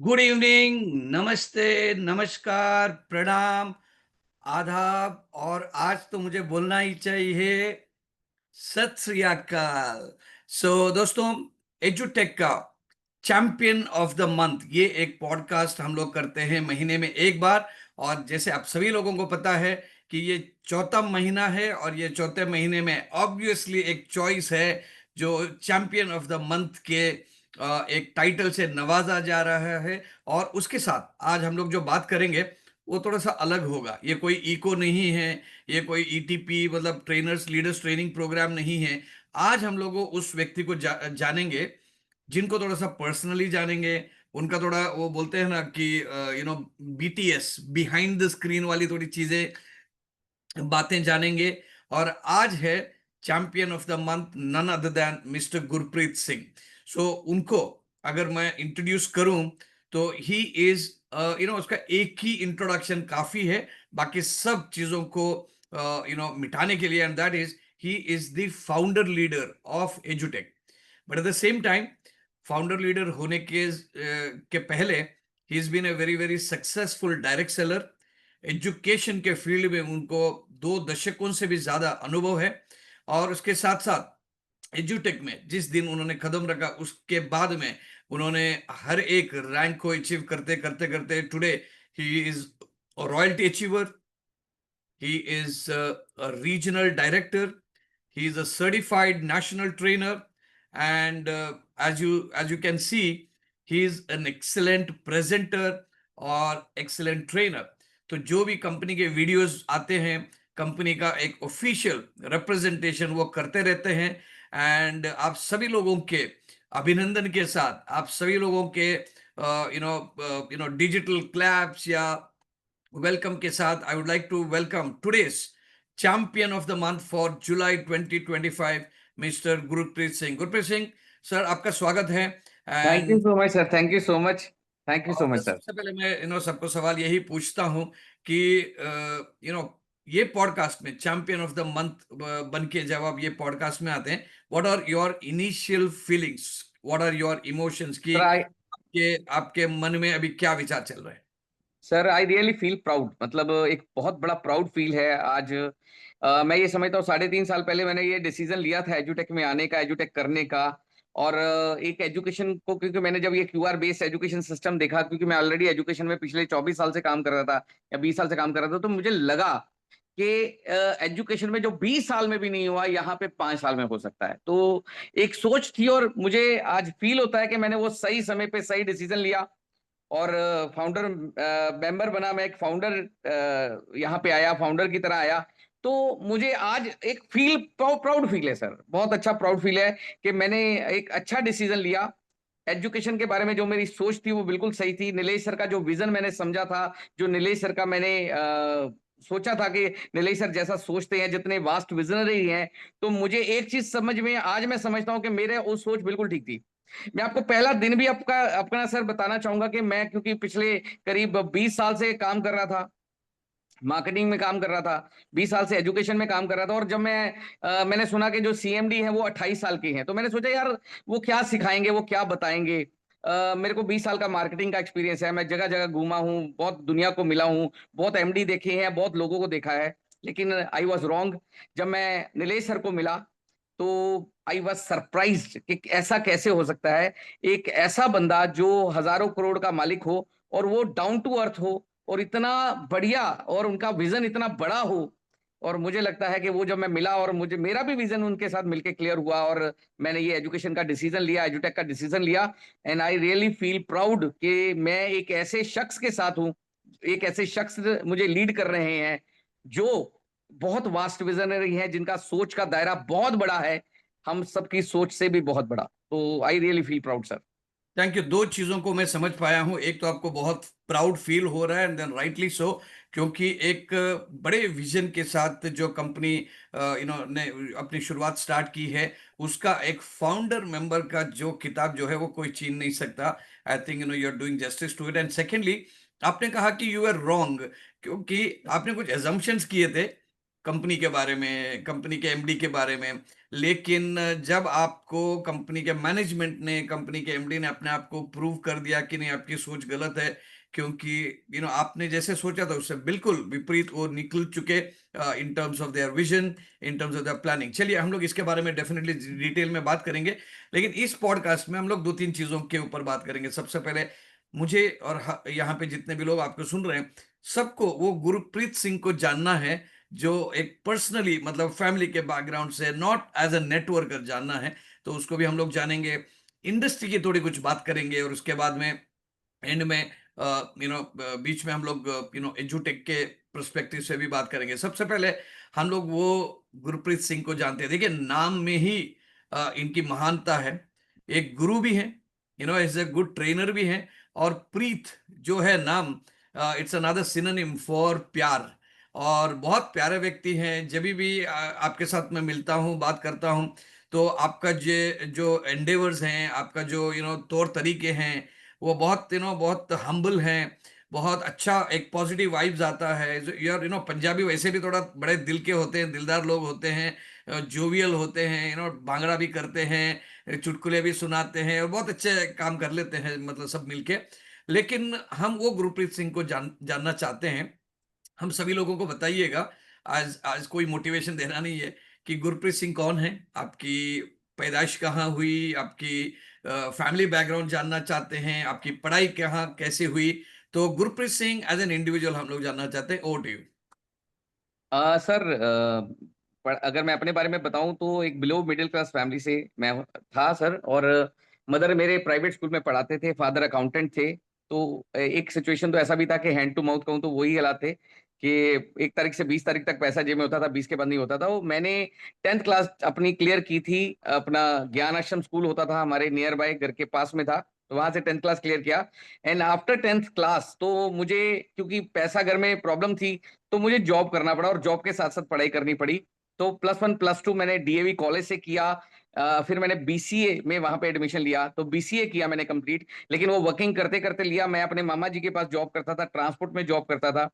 Good evening, नमस्ते, नमस्कार, प्रणाम, आदाब और आज तो मुझे बोलना ही चाहिए सत श्री अकाल। दोस्तों, एजुटेक का चैंपियन ऑफ द मंथ ये एक पॉडकास्ट हम लोग करते हैं महीने में एक बार। और जैसे आप सभी लोगों को पता है कि ये चौथा महीना है और ये चौथे महीने में ऑब्वियसली एक चॉइस है जो चैंपियन ऑफ द मंथ के एक टाइटल से नवाजा जा रहा है। और उसके साथ आज हम लोग जो बात करेंगे वो थोड़ा सा अलग होगा। ये कोई इको नहीं है, ये कोई ईटीपी मतलब ट्रेनर्स लीडर्स ट्रेनिंग प्रोग्राम नहीं है। आज हम लोग उस व्यक्ति को जानेंगे जिनको थोड़ा सा पर्सनली जानेंगे। उनका थोड़ा वो बोलते हैं ना कि बीटीएस बिहाइंड द स्क्रीन वाली थोड़ी चीजें बातें जानेंगे। और आज है champion of the month none other than mister Gurpreet Singh. उनको अगर मैं इंट्रोड्यूस करूं तो ही इज उसका एक ही इंट्रोडक्शन काफी है बाकी सब चीजों को मिटाने के लिए। And that is he is the founder leader of एजुटेक। But at the same time founder leader होने के पहले ही is been a very very successful direct seller. Education के फील्ड में उनको 2 दशकों से भी ज्यादा अनुभव है। और उसके साथ साथ एजुटेक में जिस दिन उन्होंने कदम रखा उसके बाद में उन्होंने हर एक रैंक को अचीव करते करते करते today he is royalty achiever, he is a regional director, he is a certified national trainer, and as you can see, he is an excellent presenter और excellent trainer। तो जो भी कंपनी के videos आते हैं कंपनी का एक official representation वो करते रहते हैं। एंड आप सभी लोगों के अभिनंदन के साथ आप सभी लोगों के डिजिटल क्लैप्स या वेलकम के साथ I would like to welcome today's champion of the month for July 2025 mister Gurpreet Singh. Gurpreet Singh sir, आपका स्वागत है। Thank you and so much sir. Thank you so much. Thank you so much sir. सबसे पहले मैं सबको सवाल यही पूछता हूं कि ये पॉडकास्ट में चैंपियन ऑफ द मंथ बन के जब आप ये पॉडकास्ट में आते हैं, what are your initial feelings, what are your emotions कि सर आई आपके आपके मन में अभी क्या विचार चल रहे हैं? Sir I really feel proud. मतलब एक बहुत बड़ा प्राउड फील है आज। मैं ये समझता हूँ 3.5 साल पहले मैंने ये डिसीजन लिया था एजुटेक में आने का, एजुटेक करने का। और एक एजुकेशन को, क्योंकि मैंने जब ये क्यूआर बेस्ड एजुकेशन सिस्टम देखा, क्योंकि मैं ऑलरेडी एजुकेशन में पिछले 24 साल से काम कर रहा था या 20 साल से काम कर रहा था, तो मुझे लगा कि एजुकेशन में जो 20 साल में भी नहीं हुआ, यहाँ पे 5 साल में हो सकता है। तो एक सोच थी और मुझे आज फील होता है कि मैंने वो सही समय पे सही डिसीजन लिया और फाउंडर मेंबर बना। मैं एक फाउंडर यहाँ पे आया, फाउंडर की तरह आया। तो मुझे आज एक फील प्राउड फील है सर, बहुत अच्छा प्राउड फील है कि मैंने एक अच्छा डिसीजन लिया। एजुकेशन के बारे में जो मेरी सोच थी वो बिल्कुल सही थी। नीलेश सर का जो विजन मैंने समझा था, जो नीलेश सर का मैंने सोचा था कि नीलेश सर जैसा सोचते हैं, जितने वास्ट विजनरी हैं, तो मुझे एक चीज समझ में आज मैं समझता हूँ कि मेरे वो सोच बिल्कुल ठीक थी। मैं आपको पहला दिन भी आपका अपना सर बताना चाहूंगा कि मैं, क्योंकि पिछले करीब 20 साल से काम कर रहा था, मार्केटिंग में काम कर रहा था, 20 साल से एजुकेशन में काम कर रहा था। और जब मैंने सुना कि जो सीएमडी है वो 28 साल के हैं, तो मैंने सोचा यार वो क्या सिखाएंगे, वो क्या बताएंगे। मेरे को 20 साल का मार्केटिंग का एक्सपीरियंस है, मैं जगह जगह घूमा हूँ, बहुत दुनिया को मिला हूँ, बहुत एमडी देखे हैं, बहुत लोगों को देखा है। लेकिन आई वॉज रॉन्ग। जब मैं नीलेश सर को मिला तो आई वॉज सरप्राइज्ड कि ऐसा कैसे हो सकता है। एक ऐसा बंदा जो हजारों करोड़ का मालिक हो और वो डाउन टू अर्थ हो और इतना बढ़िया, और उनका विजन इतना बड़ा हो। और मुझे लगता है कि वो जब मैं मिला और मुझे मेरा भी विजन उनके साथ मिलके क्लियर हुआ और मैंने ये एजुकेशन का डिसीजन लिया, एजुटेक का डिसीजन लिया। And I really feel proud कि मैं एक ऐसे शख्स के साथ हूँ, एक ऐसे शख्स मुझे लीड कर रहे हैं जो बहुत वास्ट विजनरी हैं, जिनका सोच का दायरा बहुत बड़ा है, हम सबकी सोच से भी बहुत बड़ा। तो I really feel proud sir. Thank you. 2 चीजों को मैं समझ पाया हूं। एक तो आपको बहुत प्राउड फील हो रहा है एंड देन राइटली सो, क्योंकि एक बड़े विजन के साथ जो कंपनी ने अपनी शुरुआत स्टार्ट की है उसका एक फाउंडर मेंबर का जो किताब जो है वो कोई छीन नहीं सकता। I think you are doing justice to it. And secondly, आपने कहा कि यू आर रॉन्ग क्योंकि आपने कुछ एजम्पशंस किए थे कंपनी के बारे में, कंपनी के एमडी के बारे में। लेकिन जब आपको कंपनी के मैनेजमेंट ने, कंपनी के एमडी ने अपने आप को प्रूव कर दिया कि नहीं आपकी सोच गलत है, क्योंकि आपने जैसे सोचा था उससे बिल्कुल विपरीत वो निकल चुके in terms of their vision, in terms of their planning. चलिए हम लोग इसके बारे में डेफिनेटली डिटेल में बात करेंगे, लेकिन इस पॉडकास्ट में हम लोग दो तीन चीजों के ऊपर बात करेंगे। सबसे पहले मुझे और यहाँ पे जितने भी लोग आपको सुन रहे हैं, सबको वो गुरप्रीत सिंह को जानना है, जो एक पर्सनली मतलब फैमिली के बैकग्राउंड से, नॉट एज अ नेटवर्कर जानना है। तो उसको भी हम लोग जानेंगे, इंडस्ट्री की थोड़ी कुछ बात करेंगे, और उसके बाद में एंड में बीच में हम लोग एजुटेक के पर्सपेक्टिव से भी बात करेंगे। सबसे पहले हम लोग वो गुरप्रीत सिंह को जानते हैं। देखिए, नाम में ही इनकी महानता है। एक गुरु भी हैं, एज ए गुड ट्रेनर भी हैं, और प्रीत जो है नाम, इट्स अनदर सिनोनिम फॉर प्यार। और बहुत प्यारे व्यक्ति हैं। जब भी आपके साथ मैं मिलता हूँ, बात करता हूँ, तो आपका जो एंडेवर्स हैं, आपका जो तौर तरीके हैं, वो बहुत बहुत हम्बल हैं। बहुत अच्छा एक पॉजिटिव वाइब्स आता है यार। पंजाबी वैसे भी थोड़ा बड़े दिल के होते हैं, दिलदार लोग होते हैं, जोवियल होते हैं, भांगड़ा भी करते हैं, चुटकुले भी सुनाते हैं, और बहुत अच्छे काम कर लेते हैं, मतलब सब मिलके। लेकिन हम वो गुरप्रीत सिंह को जानना चाहते हैं। हम सभी लोगों को बताइएगा, आज आज कोई मोटिवेशन देना नहीं है, कि गुरप्रीत सिंह कौन है, आपकी पैदाइश कहाँ हुई, आपकी फैमिली बैकग्राउंड जानना चाहते हैं, आपकी पढ़ाई कहाँ कैसे हुई। तो Gurpreet Singh as an individual हम लोग जानना चाहते हैं। Over to you. सर, अगर मैं अपने बारे में बताऊं तो एक बिलो मिडिल क्लास फैमिली से मैं था सर। और मदर मेरे प्राइवेट स्कूल में पढ़ाते थे, फादर अकाउंटेंट थे। तो एक सिचुएशन तो ऐसा भी था कि हैंड टू माउथ कहूँ तो वही हिलाते कि 1 तारीख से 20 तारीख तक पैसा जेब में होता था, 20 के बाद नहीं होता था। वो मैंने 10th क्लास अपनी क्लियर की थी। अपना ज्ञान आश्रम स्कूल होता था हमारे नियर बाय, घर के पास में था, तो वहां से 10th क्लास क्लियर किया। एंड आफ्टर 10th क्लास तो मुझे, क्योंकि पैसा घर में प्रॉब्लम थी, तो मुझे जॉब करना पड़ा, और जॉब के साथ साथ पढ़ाई करनी पड़ी। तो +1 +2 मैंने डीएवी कॉलेज से किया। फिर मैंने बीसीए में वहां पे एडमिशन लिया, तो बीसीए किया मैंने कंप्लीट। लेकिन वो वर्किंग करते करते लिया। मैं अपने मामा जी के पास जॉब करता था, ट्रांसपोर्ट में जॉब करता था।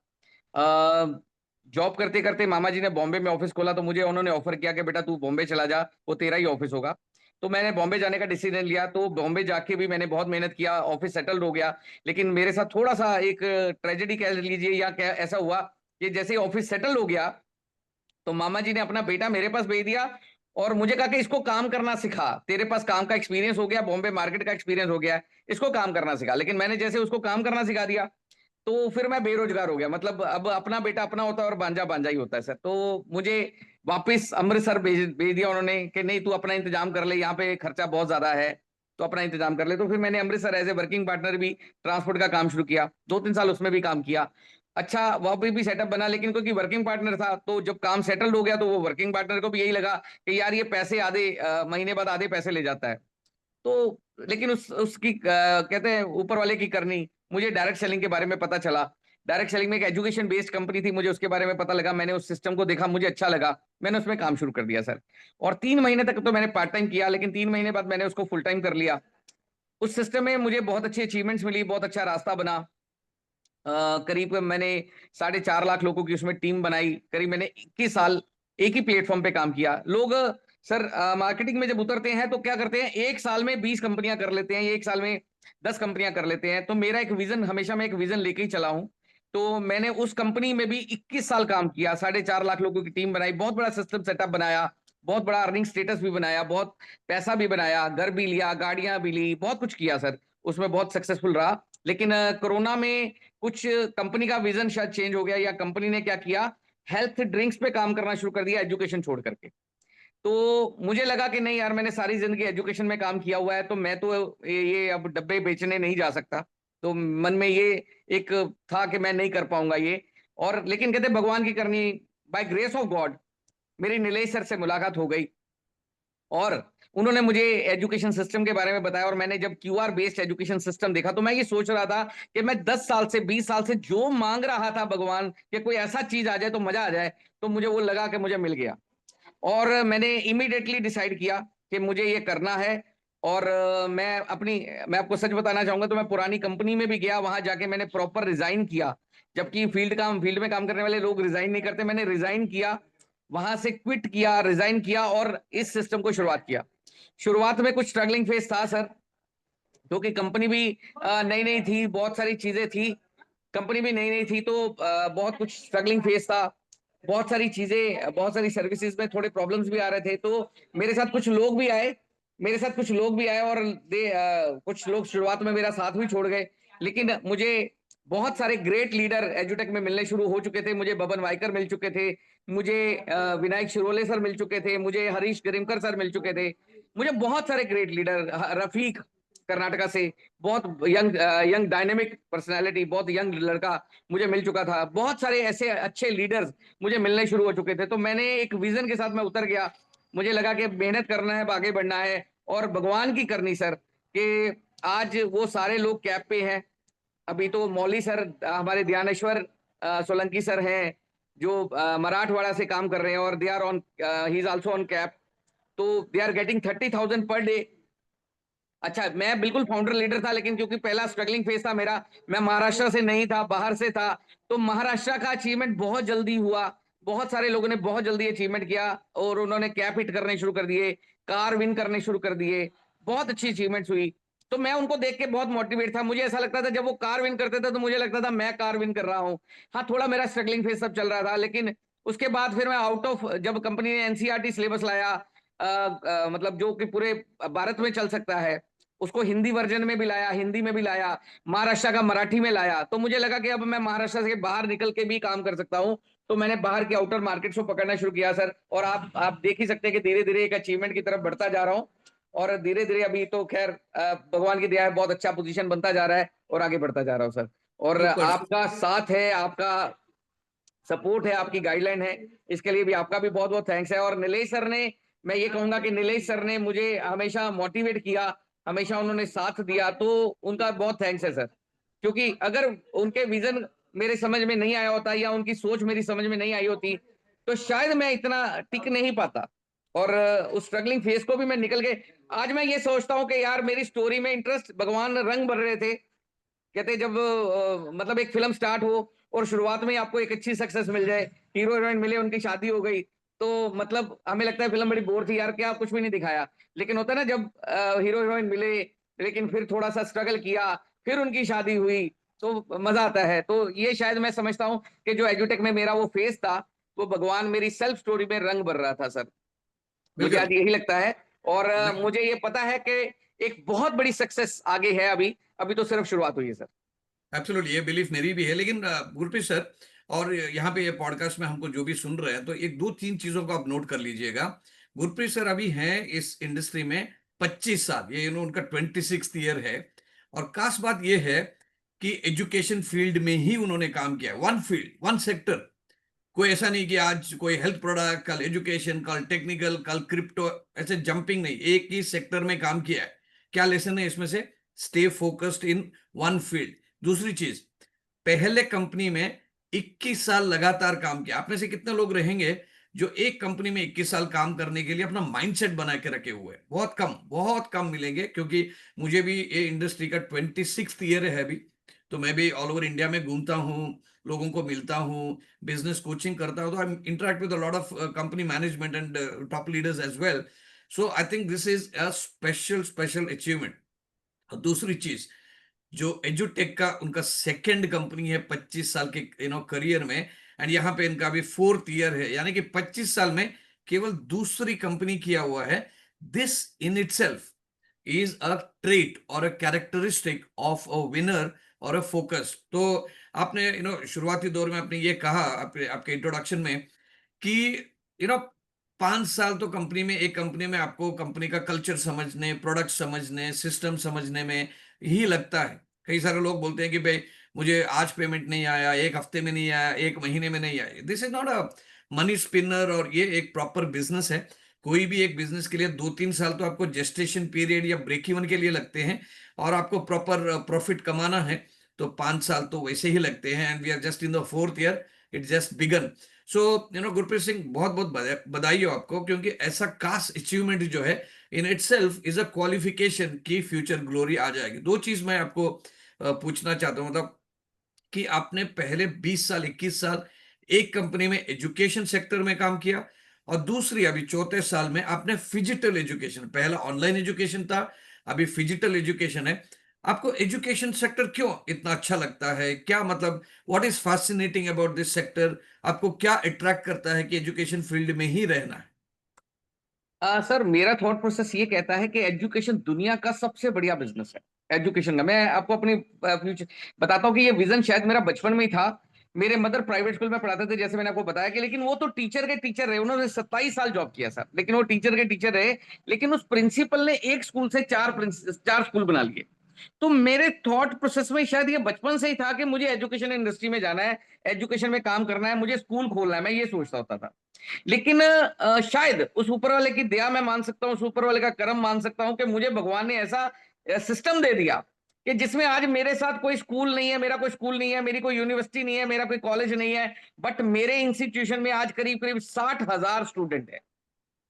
जॉब करते करते मामा जी ने बॉम्बे में ऑफिस खोला, तो मुझे उन्होंने ऑफर किया कि बेटा तू बॉम्बे चला जा, वो तेरा ही ऑफिस होगा। तो मैंने बॉम्बे जाने का डिसीजन लिया। तो बॉम्बे जाके भी मैंने बहुत मेहनत किया, ऑफिस सेटल हो गया। लेकिन मेरे साथ थोड़ा सा एक ट्रेजेडी कह लीजिए, या क्या ऐसा हुआ कि जैसे ही ऑफिस सेटल हो गया, तो मामा जी ने अपना बेटा मेरे पास भेज दिया, और मुझे कहा कि इसको काम करना सिखा, तेरे पास काम का एक्सपीरियंस हो गया, बॉम्बे मार्केट का एक्सपीरियंस हो गया है, इसको काम करना सिखा। लेकिन मैंने जैसे उसको काम करना सिखा दिया, तो फिर मैं बेरोजगार हो गया। मतलब अब अपना बेटा अपना होता है और भांजा भांजा ही होता है सर। तो मुझे वापस अमृतसर भेज भेज दिया उन्होंने कि नहीं तू अपना इंतजाम कर ले, यहाँ पे खर्चा बहुत ज्यादा है, तो अपना इंतजाम कर ले। तो फिर मैंने Amritsar as a working partner भी ट्रांसपोर्ट का काम शुरू किया, 2-3 साल उसमें भी काम किया। अच्छा, वहां पे भी सेटअप बना, लेकिन क्योंकि वर्किंग पार्टनर था, तो जब काम सेटल्ड हो गया तो वो वर्किंग पार्टनर को भी यही लगा कि यार ये पैसे आधे महीने बाद आधे पैसे ले जाता है। तो लेकिन उसकी कहते हैं ऊपर वाले की करनी। मुझे डायरेक्ट सेलिंग के बारे में पता चला। डायरेक्ट सेलिंग में एक एजुकेशन बेस्ड कंपनी थी, मुझे उसके बारे में पता लगा। मैंने उस सिस्टम को देखा, मुझे अच्छा लगा, मैंने उसमें काम शुरू कर दिया सर। और 3 महीने तक तो मैंने पार्ट टाइम किया, लेकिन 3 महीने बाद मैंने उसको फुल टाइम कर लिया। उस सिस्टम में मुझे बहुत अच्छी अचीवमेंट्स मिली, बहुत अच्छा रास्ता बना। करीब मैंने 4.5 लाख लोगों की उसमें टीम बनाई। करीब मैंने 21 साल एक ही प्लेटफॉर्म पे काम किया। लोग सर मार्केटिंग में जब उतरते हैं तो क्या करते हैं, 1 साल में 20 कंपनियां कर लेते हैं, 1 साल में 10 कंपनियां कर लेते हैं। तो मेरा एक विजन, हमेशा मैं एक विजन लेके ही चला हूं। तो मैंने उस कंपनी में भी 21 साल काम किया, 4.5 लाख लोगों की टीम बनाई, बहुत बड़ा सिस्टम सेटअप बनाया, बहुत बड़ा अर्निंग स्टेटस भी बनाया, बहुत पैसा भी बनाया, घर भी लिया, गाड़ियां भी ली, बहुत कुछ किया सर। उसमें बहुत सक्सेसफुल रहा। लेकिन कोरोना में कुछ कंपनी का विजन शायद चेंज हो गया, या कंपनी ने क्या किया, हेल्थ ड्रिंक्स पे काम करना शुरू कर दिया एजुकेशन छोड़ करके। तो मुझे लगा कि नहीं यार, मैंने सारी जिंदगी एजुकेशन में काम किया हुआ है, तो मैं तो ये अब डब्बे बेचने नहीं जा सकता। तो मन में ये एक था कि मैं नहीं कर पाऊंगा ये। और लेकिन कहते भगवान की करनी, बाय ग्रेस ऑफ गॉड मेरी नीलेश सर से मुलाकात हो गई, और उन्होंने मुझे एजुकेशन सिस्टम के बारे में बताया। और मैंने जब क्यूआर बेस्ड एजुकेशन सिस्टम देखा, तो मैं ये सोच रहा था कि मैं 10 साल से 20 साल से जो मांग रहा था भगवान कि कोई ऐसा चीज आ जाए तो मजा आ जाए, तो मुझे वो लगा कि मुझे मिल गया। और मैंने इमीडिएटली डिसाइड किया कि मुझे ये करना है। और मैं आपको सच बताना चाहूंगा, तो मैं पुरानी कंपनी में भी गया, वहां जाके मैंने प्रॉपर रिजाइन किया। जबकि फील्ड में काम करने वाले लोग रिजाइन नहीं करते, मैंने रिजाइन किया। वहां से क्विट किया, रिजाइन किया और इस सिस्टम को शुरुआत किया। शुरुआत में कुछ स्ट्रगलिंग फेस था सर, क्योंकि कंपनी भी नई नई थी, बहुत सारी चीजें थी, कंपनी भी नई नई थी, तो बहुत कुछ स्ट्रगलिंग फेस था, बहुत सारी चीजें, बहुत सारी सर्विसेज में थोड़े प्रॉब्लम्स भी आ रहे थे। तो मेरे साथ कुछ लोग भी आए, और कुछ लोग शुरुआत में मेरा साथ भी छोड़ गए, लेकिन मुझे बहुत सारे ग्रेट लीडर एजुटेक में मिलने शुरू हो चुके थे। मुझे बबन वाइकर मिल चुके थे, मुझे विनायक शिरोले सर मिल चुके थे, मुझे हरीश गरिमकर सर मिल चुके थे, मुझे बहुत सारे ग्रेट लीडर, रफीक कर्नाटका से, बहुत यंग यंग डायनेमिक पर्सनालिटी, बहुत यंग लड़का मुझे मिल चुका था। बहुत सारे ऐसे अच्छे लीडर्स मुझे मिलने शुरू हो चुके थे। तो मैंने एक विजन के साथ मैं उतर गया। मुझे लगा कि मेहनत करना है, आगे बढ़ना है और भगवान की करनी सर, कि आज वो सारे लोग कैप पे हैं। अभी तो मौली सर, हमारे ध्यानेश्वर सोलंकी सर हैं, जो मराठवाड़ा से काम कर रहे हैं, और they are on, he is also on cap. तो they are getting 30,000 per day. अच्छा, मैं बिल्कुल फाउंडर लीडर था, लेकिन क्योंकि पहला स्ट्रगलिंग फेज था मेरा, मैं महाराष्ट्र से नहीं था, बाहर से था, तो महाराष्ट्र का अचीवमेंट बहुत जल्दी हुआ। बहुत सारे लोगों ने बहुत जल्दी अचीवमेंट किया और उन्होंने कैप हिट करने शुरू कर दिए, कार विन करने शुरू कर दिए, बहुत अच्छी अचीवमेंट्स हुई। तो मैं उनको देख के बहुत मोटिवेट था। मुझे ऐसा लगता था जब वो कार विन करते थे तो मुझे लगता था मैं कार विन कर रहा हूँ। हाँ, थोड़ा मेरा स्ट्रगलिंग फेज सब चल रहा था, लेकिन उसके बाद फिर मैं आउट ऑफ, जब कंपनी ने एनसीईआरटी सिलेबस लाया, मतलब जो कि पूरे भारत में चल सकता है, उसको हिंदी वर्जन में भी लाया, हिंदी में भी लाया, महाराष्ट्र का मराठी में लाया, तो मुझे लगा कि अब मैं महाराष्ट्र से बाहर निकल के भी काम कर सकता हूँ। तो मैंने बाहर के आउटर मार्केट्स को पकड़ना शुरू किया सर, और आप देख ही सकते हैं कि धीरे धीरे एक अचीवमेंट की तरफ बढ़ता जा रहा हूँ। और धीरे धीरे अभी तो खैर भगवान की दया है, बहुत अच्छा पोजीशन बनता जा रहा है और आगे बढ़ता जा रहा हूँ सर। और सुपर। आपका साथ है, आपका सपोर्ट है, आपकी गाइडलाइन है, इसके लिए भी आपका भी बहुत बहुत थैंक्स है। और नीलेश सर ने, मैं ये कहूंगा कि नीलेश सर ने मुझे हमेशा मोटिवेट किया, हमेशा उन्होंने साथ दिया, तो उनका बहुत थैंक्स है सर। क्योंकि अगर उनके विजन मेरे समझ में नहीं आया होता, या उनकी सोच मेरी समझ में नहीं आई होती, तो शायद मैं इतना टिक नहीं पाता, और उस स्ट्रगलिंग फेज को भी मैं निकल के आज मैं ये सोचता हूँ कि यार मेरी स्टोरी में इंटरेस्ट, भगवान रंग भर रहे थे। कहते जब मतलब एक फिल्म स्टार्ट हो और शुरुआत में ही आपको एक अच्छी सक्सेस मिल जाए, हीरो हीरोइन मिले, उनकी शादी हो गई, तो मतलब हमें लगता है फिल्म बड़ी बोर थी यार, क्या कुछ भी नहीं दिखाया। लेकिन होता है ना, जब हीरो हीरोइन मिले, लेकिन फिर थोड़ा सा स्ट्रगल किया, फिर उनकी शादी हुई, तो मजा आता है। तो ये शायद मैं समझता हूँ कि जो एजुटेक में मेरा वो फेज था, वो भगवान मेरी सेल्फ स्टोरी में रंग भर रहा था सर। मुझे बिल्कुल। आज यही लगता है। और मुझे ये पता है कि एक बहुत बड़ी सक्सेस आगे है, अभी अभी तो सिर्फ शुरुआत हुई है सर। एब्सोल्युटली, ये बिलीफ मेरी भी है। लेकिन गुरप्रीत सर, और यहाँ पे ये पॉडकास्ट में हमको जो भी सुन रहे हैं, तो एक दो तीन चीजों को आप नोट कर लीजिएगा। गुरप्रीत सर अभी हैं इस इंडस्ट्री में 25 साल, ये उनका 26th ईयर है। और खास बात ये है कि एजुकेशन फील्ड में ही उन्होंने काम किया है, वन फील्ड, वन सेक्टर। कोई ऐसा नहीं कि आज कोई हेल्थ प्रोडक्ट, कल एजुकेशन, कल टेक्निकल, कल क्रिप्टो, ऐसे जंपिंग नहीं, एक ही सेक्टर में काम किया है। क्या लेसन है इसमें से? Stay focused in one field. दूसरी चीज, पहले कंपनी में 21 साल लगातार काम किया। आप में से कितने लोग रहेंगे जो एक कंपनी में 21 साल काम करने के लिए अपना माइंडसेट बना के रखे हुए हैं? बहुत कम मिलेंगे, क्योंकि मुझे भी ये इंडस्ट्री का 26th ईयर है अभी। तो मैं भी ऑल ओवर इंडिया में घूमता हूँ, लोगों को मिलता हूँ, बिजनेस कोचिंग करता हूँ, तो I interact with a lot of company management and top leaders as well. So I think this is a special special achievement. और दूसरी चीज, जो एजुटेक का उनका सेकंड कंपनी है 25 साल के करियर में, एंड यहाँ पे इनका भी 4th ईयर है, यानी कि 25 साल में केवल दूसरी कंपनी किया हुआ है। This in itself is a trait और a characteristic of a winner और अ फोकस। तो आपने शुरुआती दौर में आपने ये कहा आपके इंट्रोडक्शन में कि 5 साल तो कंपनी में, एक कंपनी में आपको कंपनी का कल्चर समझने, प्रोडक्ट समझने, सिस्टम समझने में ही लगता है। कई सारे लोग बोलते हैं कि भाई मुझे आज पेमेंट नहीं आया, एक हफ्ते में नहीं आया, एक महीने में नहीं आया। This is not a money spinner, और ये एक प्रॉपर बिजनेस है। कोई भी एक बिजनेस के लिए 2-3 साल तो आपको जेस्टेशन पीरियड या ब्रेक इवन के लिए लगते हैं, और आपको प्रॉपर प्रॉफिट कमाना है तो 5 साल तो वैसे ही लगते हैं। And we are just in the 4th year, it just began. So Gurpreet Singh, बहुत बहुत बधाई हो आपको, क्योंकि ऐसा खास अचीवमेंट जो है इन इटसेल्फ इज अ क्वालिफिकेशन की फ्यूचर ग्लोरी आ जाएगी। दो चीज मैं आपको पूछना चाहता हूँ, मतलब कि आपने पहले 20 साल, 21 साल एक कंपनी में एजुकेशन सेक्टर में काम किया, और दूसरी अभी चौथे साल में आपने फिजिटल एजुकेशन, पहला ऑनलाइन एजुकेशन था, अभी फिजिटल एजुकेशन है। आपको एजुकेशन सेक्टर क्यों इतना अच्छा लगता है? क्या मतलब, what is fascinating about this sector? आपको क्या अट्रैक्ट करता है कि एजुकेशन फील्ड में ही रहना है? सर, मेरा थॉट प्रोसेस ये कहता है कि एजुकेशन दुनिया का सबसे बढ़िया बिजनेस है। एजुकेशन का मैं आपको अपनी फ्यूचर बताता हूँ कि ये विजन शायद मेरा बचपन में ही था। मेरे मदर प्राइवेट स्कूल में पढ़ाते थे, जैसे मैंने आपको बताया कि, लेकिन वो तो टीचर के टीचर रहे, उन्होंने 27 साल जॉब किया सर, लेकिन वो टीचर के टीचर रहे। लेकिन उस प्रिंसिपल ने एक स्कूल से चार स्कूल बना लिए। तो मेरे थॉट प्रोसेस में शायद ये बचपन से ही था कि मुझे एजुकेशन इंडस्ट्री में जाना है, एजुकेशन में काम करना है, मुझे स्कूल खोलना है, मैं ये सोचता होता था। लेकिन शायद उस ऊपर वाले की दया मैं मान सकता हूँ, उस ऊपर वाले का करम मान सकता हूँ कि मुझे भगवान ने ऐसा सिस्टम दे दिया कि जिसमें आज मेरे साथ कोई स्कूल नहीं है, मेरा कोई स्कूल नहीं है, मेरी कोई यूनिवर्सिटी नहीं है, मेरा कोई कॉलेज नहीं है, बट मेरे इंस्टीट्यूशन में आज करीब करीब 60,000 स्टूडेंट है।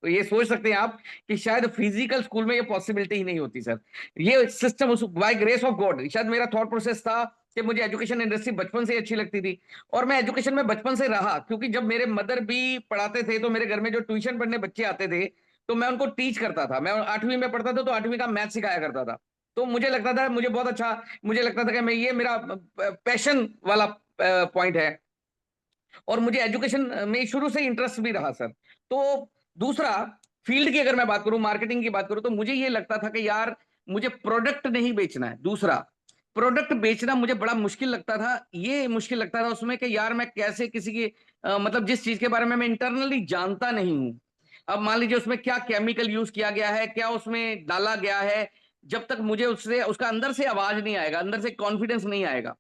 तो ये सोच सकते हैं आप कि शायद फिजिकल स्कूल में ये पॉसिबिलिटी ही नहीं होती सर। ये सिस्टम उस बाय ग्रेस ऑफ गॉड, शायद मेरा थॉट प्रोसेस था कि मुझे एजुकेशन इंडस्ट्री बचपन से ही अच्छी लगती थी। और मैं एजुकेशन में बचपन से रहा, क्योंकि जब मेरे मदर भी पढ़ाते थे तो मेरे घर में जो ट्यूशन पढ़ने बच्चे आते थे तो मैं उनको टीच करता था। मैं 8वीं में पढ़ता था तो 8वीं का मैथ सिखाया करता था। तो मुझे लगता था, मुझे बहुत अच्छा, मुझे लगता था कि मैं, ये मेरा पैशन वाला पॉइंट है। और मुझे एजुकेशन में शुरू से इंटरेस्ट भी रहा सर। तो दूसरा, फील्ड की अगर मैं बात करूं, मार्केटिंग की बात करूं, तो मुझे ये लगता था कि यार मुझे प्रोडक्ट नहीं बेचना है। दूसरा, प्रोडक्ट बेचना मुझे बड़ा मुश्किल लगता था। ये मुश्किल लगता था उसमें कि यार मैं कैसे किसी की मतलब जिस चीज के बारे में मैं इंटरनली जानता नहीं हूं, अब मान लीजिए उसमें क्या केमिकल यूज किया गया है, क्या उसमें डाला गया है, जब तक मुझे उससे उसका अंदर से आवाज नहीं आएगा, अंदर से कॉन्फिडेंस नहीं आएगा,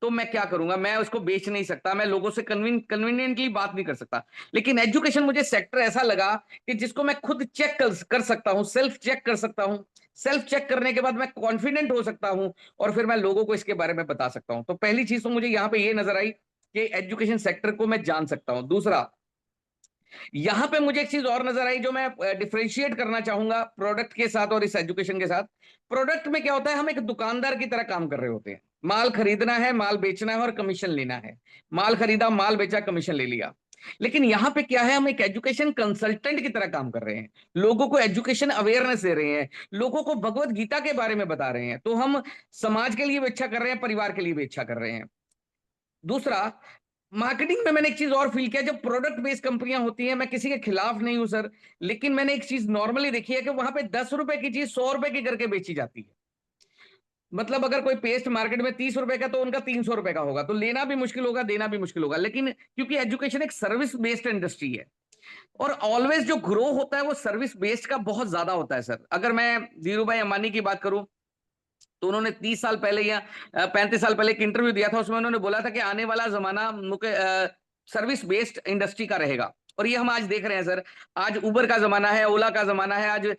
तो मैं क्या करूंगा? मैं उसको बेच नहीं सकता, मैं लोगों से कन्वीनियंटली बात नहीं कर सकता। लेकिन एजुकेशन मुझे सेक्टर ऐसा लगा कि जिसको मैं खुद चेक कर सकता हूं, सेल्फ चेक कर सकता हूं। सेल्फ चेक करने के बाद मैं कॉन्फिडेंट हो सकता हूं और फिर मैं लोगों को इसके बारे में बता सकता हूं। तो पहली चीज तो मुझे यहां पे ये नजर आई कि एजुकेशन सेक्टर को मैं जान सकता हूं। दूसरा, यहां पे मुझे एक चीज और नजर आई जो मैं डिफरेंशिएट करना चाहूंगा प्रोडक्ट के साथ और इस एजुकेशन के साथ। प्रोडक्ट में क्या होता है, हम एक दुकानदार की तरह काम कर रहे होते हैं। माल खरीदना है, माल बेचना है और कमीशन लेना है। माल खरीदा, माल बेचा, कमीशन ले लिया। लेकिन यहां पे क्या है, हम एक एजुकेशन कंसल्टेंट की तरह काम कर रहे हैं। लोगों को एजुकेशन अवेयरनेस दे रहे हैं, लोगों को भगवत गीता के बारे में बता रहे हैं। तो हम समाज के लिए भी अच्छा कर रहे हैं, परिवार के लिए भी अच्छा कर रहे हैं। दूसरा, मार्केटिंग में मैंने एक चीज और फील किया, जब प्रोडक्ट बेस्ड कंपनियां होती हैं, मैं किसी के खिलाफ नहीं हूं सर, लेकिन मैंने एक चीज नॉर्मली देखी है कि वहां पे 10 रुपए की चीज 100 रुपए की करके बेची जाती है। मतलब अगर कोई पेस्ट मार्केट में 30 रुपए का, तो उनका 300 रुपए का होगा, तो लेना भी मुश्किल होगा, देना भी मुश्किल होगा। लेकिन क्योंकि एजुकेशन एक सर्विस बेस्ड इंडस्ट्री है, और ऑलवेज जो ग्रो होता है वो सर्विस बेस्ड का बहुत ज्यादा होता है सर। अगर मैं धीरू भाई अंबानी की बात करूं, तो उन्होंने 30 साल पहले या 35 साल पहले एक इंटरव्यू दिया था, उसमें उन्होंने बोला था कि आने वाला जमाना सर्विस बेस्ड इंडस्ट्री का रहेगा। और ये हम आज देख रहे हैं सर। आज उबर का जमाना है, ओला का जमाना है, आज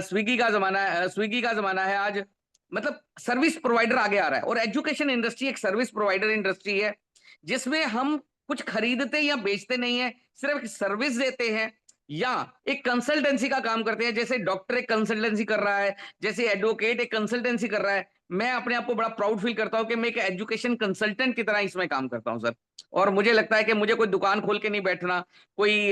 स्विगी का जमाना है, स्विगी का जमाना है आज। मतलब सर्विस प्रोवाइडर आगे आ रहा है, और एजुकेशन इंडस्ट्री एक सर्विस प्रोवाइडर इंडस्ट्री है, जिसमें हम कुछ खरीदते या बेचते नहीं है, सिर्फ सर्विस देते हैं या एक कंसल्टेंसी का काम करते हैं। जैसे डॉक्टर एक कंसल्टेंसी कर रहा है, जैसे एडवोकेट एक कंसल्टेंसी कर रहा है, मैं अपने आप को बड़ा प्राउड फील करता हूं कि मैं एक एजुकेशन कंसल्टेंट की तरह इसमें काम करता हूं सर। और मुझे लगता है कि मुझे कोई दुकान खोल के नहीं बैठना, कोई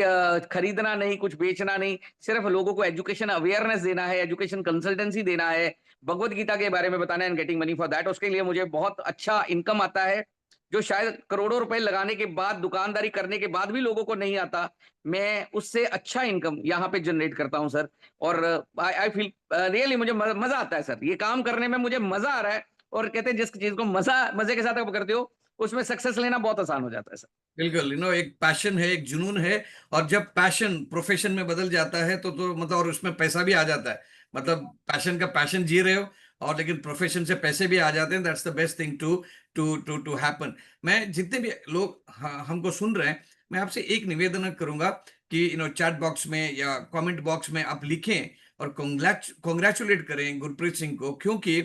खरीदना नहीं, कुछ बेचना नहीं, सिर्फ लोगों को एजुकेशन अवेयरनेस देना है, एजुकेशन कंसल्टेंसी देना है, भगवत गीता के बारे में बताना है, and getting money for that. उसके लिए मुझे बहुत अच्छा इनकम आता है, जो शायद करोड़ों रुपए लगाने के बाद, दुकानदारी करने के बाद भी लोगों को नहीं आता। मैं उससे अच्छा इनकम यहाँ पे जनरेट करता हूँ सर। और आई फील रियली, मुझे मजा आता है सर, ये काम करने में मुझे मजा आ रहा है। और कहते हैं जिस चीज को मजे के साथ आप करते हो, उसमें सक्सेस लेना बहुत आसान हो जाता है सर। बिल्कुल, एक पैशन है, एक जुनून है। और जब पैशन प्रोफेशन में बदल जाता है तो मतलब, और उसमें पैसा भी आ जाता है। मतलब पैशन का पैशन जी रहे हो, और लेकिन प्रोफेशन से पैसे भी आ जाते हैं। That's the best thing to to to to happen. मैं जितने भी लोग हमको सुन रहे हैं, मैं आपसे एक निवेदन करूंगा कि चैट बॉक्स में या कमेंट बॉक्स में आप लिखें और कॉन्ग्रेचुलेट करें गुरप्रीत सिंह को, क्योंकि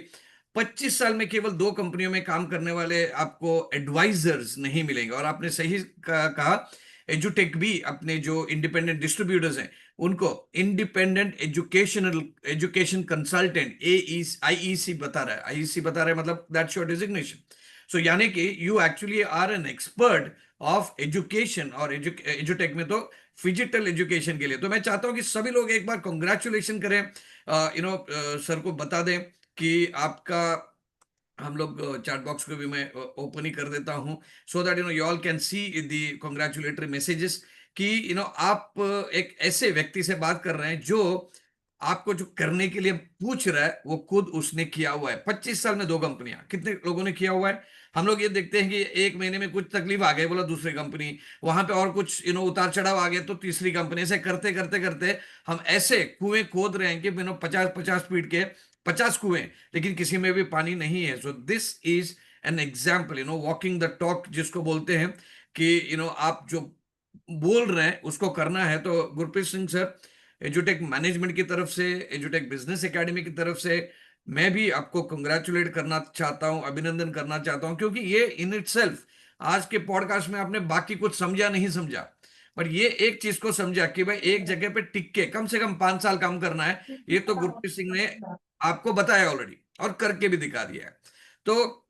25 साल में केवल 2 कंपनियों में काम करने वाले आपको एडवाइजर्स नहीं मिलेंगे। और आपने सही कहा, एजुटेक भी अपने जो इंडिपेंडेंट डिस्ट्रीब्यूटर्स हैं, उनको इंडिपेंडेंट एजुकेशन कंसल्टेंट आईईसी बता रहा है। आईईसी बता रहा है, मतलब दैट्स योर डिजिग्नेशन। सो यानी कि you actually are an expert of education, और एजुटेक में तो फिजिकल एजुकेशन के लिए। तो मैं चाहता हूं कि सभी लोग एक बार कॉन्ग्रेचुलेशन करें, सर को बता दें कि आपका, हम लोग चैट बॉक्स को भी मैं ओपन ही कर देता हूं, so that you all can see the congratulatory messages कि आप एक ऐसे व्यक्ति से बात कर रहे हैं जो आपको जो करने के लिए पूछ रहा है वो खुद उसने किया हुआ है। 25 साल में 2 कंपनियां, कितने लोगों ने किया हुआ है? हम लोग ये देखते हैं कि एक महीने में कुछ तकलीफ आ गई, बोला दूसरी कंपनी, वहां पे और कुछ उतार चढ़ाव आ गए तो तीसरी कंपनी, ऐसे करते करते करते हम ऐसे कुएं खोद रहे हैं कि 50-50 फीट के 50 कुएं, लेकिन किसी में भी पानी नहीं है। So this is an example, walking the talk जिसको बोलते हैं कि आप जो बोल रहे हैं उसको करना है। तो गुरप्रीत सिंह सर, एजुटेक मैनेजमेंट की तरफ से, एजुटेक बिजनेस एकेडमी की तरफ से मैं भी आपको कंग्रेचुलेट करना चाहता हूं, अभिनंदन करना चाहता हूं, क्योंकि ये इन इटसेल्फ, आज के पॉडकास्ट में आपने बाकी कुछ समझा नहीं समझा, पर ये एक चीज को समझा कि भाई एक जगह पे टिक के कम से कम 5 साल काम करना है। ये तो गुरप्रीत सिंह ने आपको बताया ऑलरेडी और करके भी दिखा दिया है। तो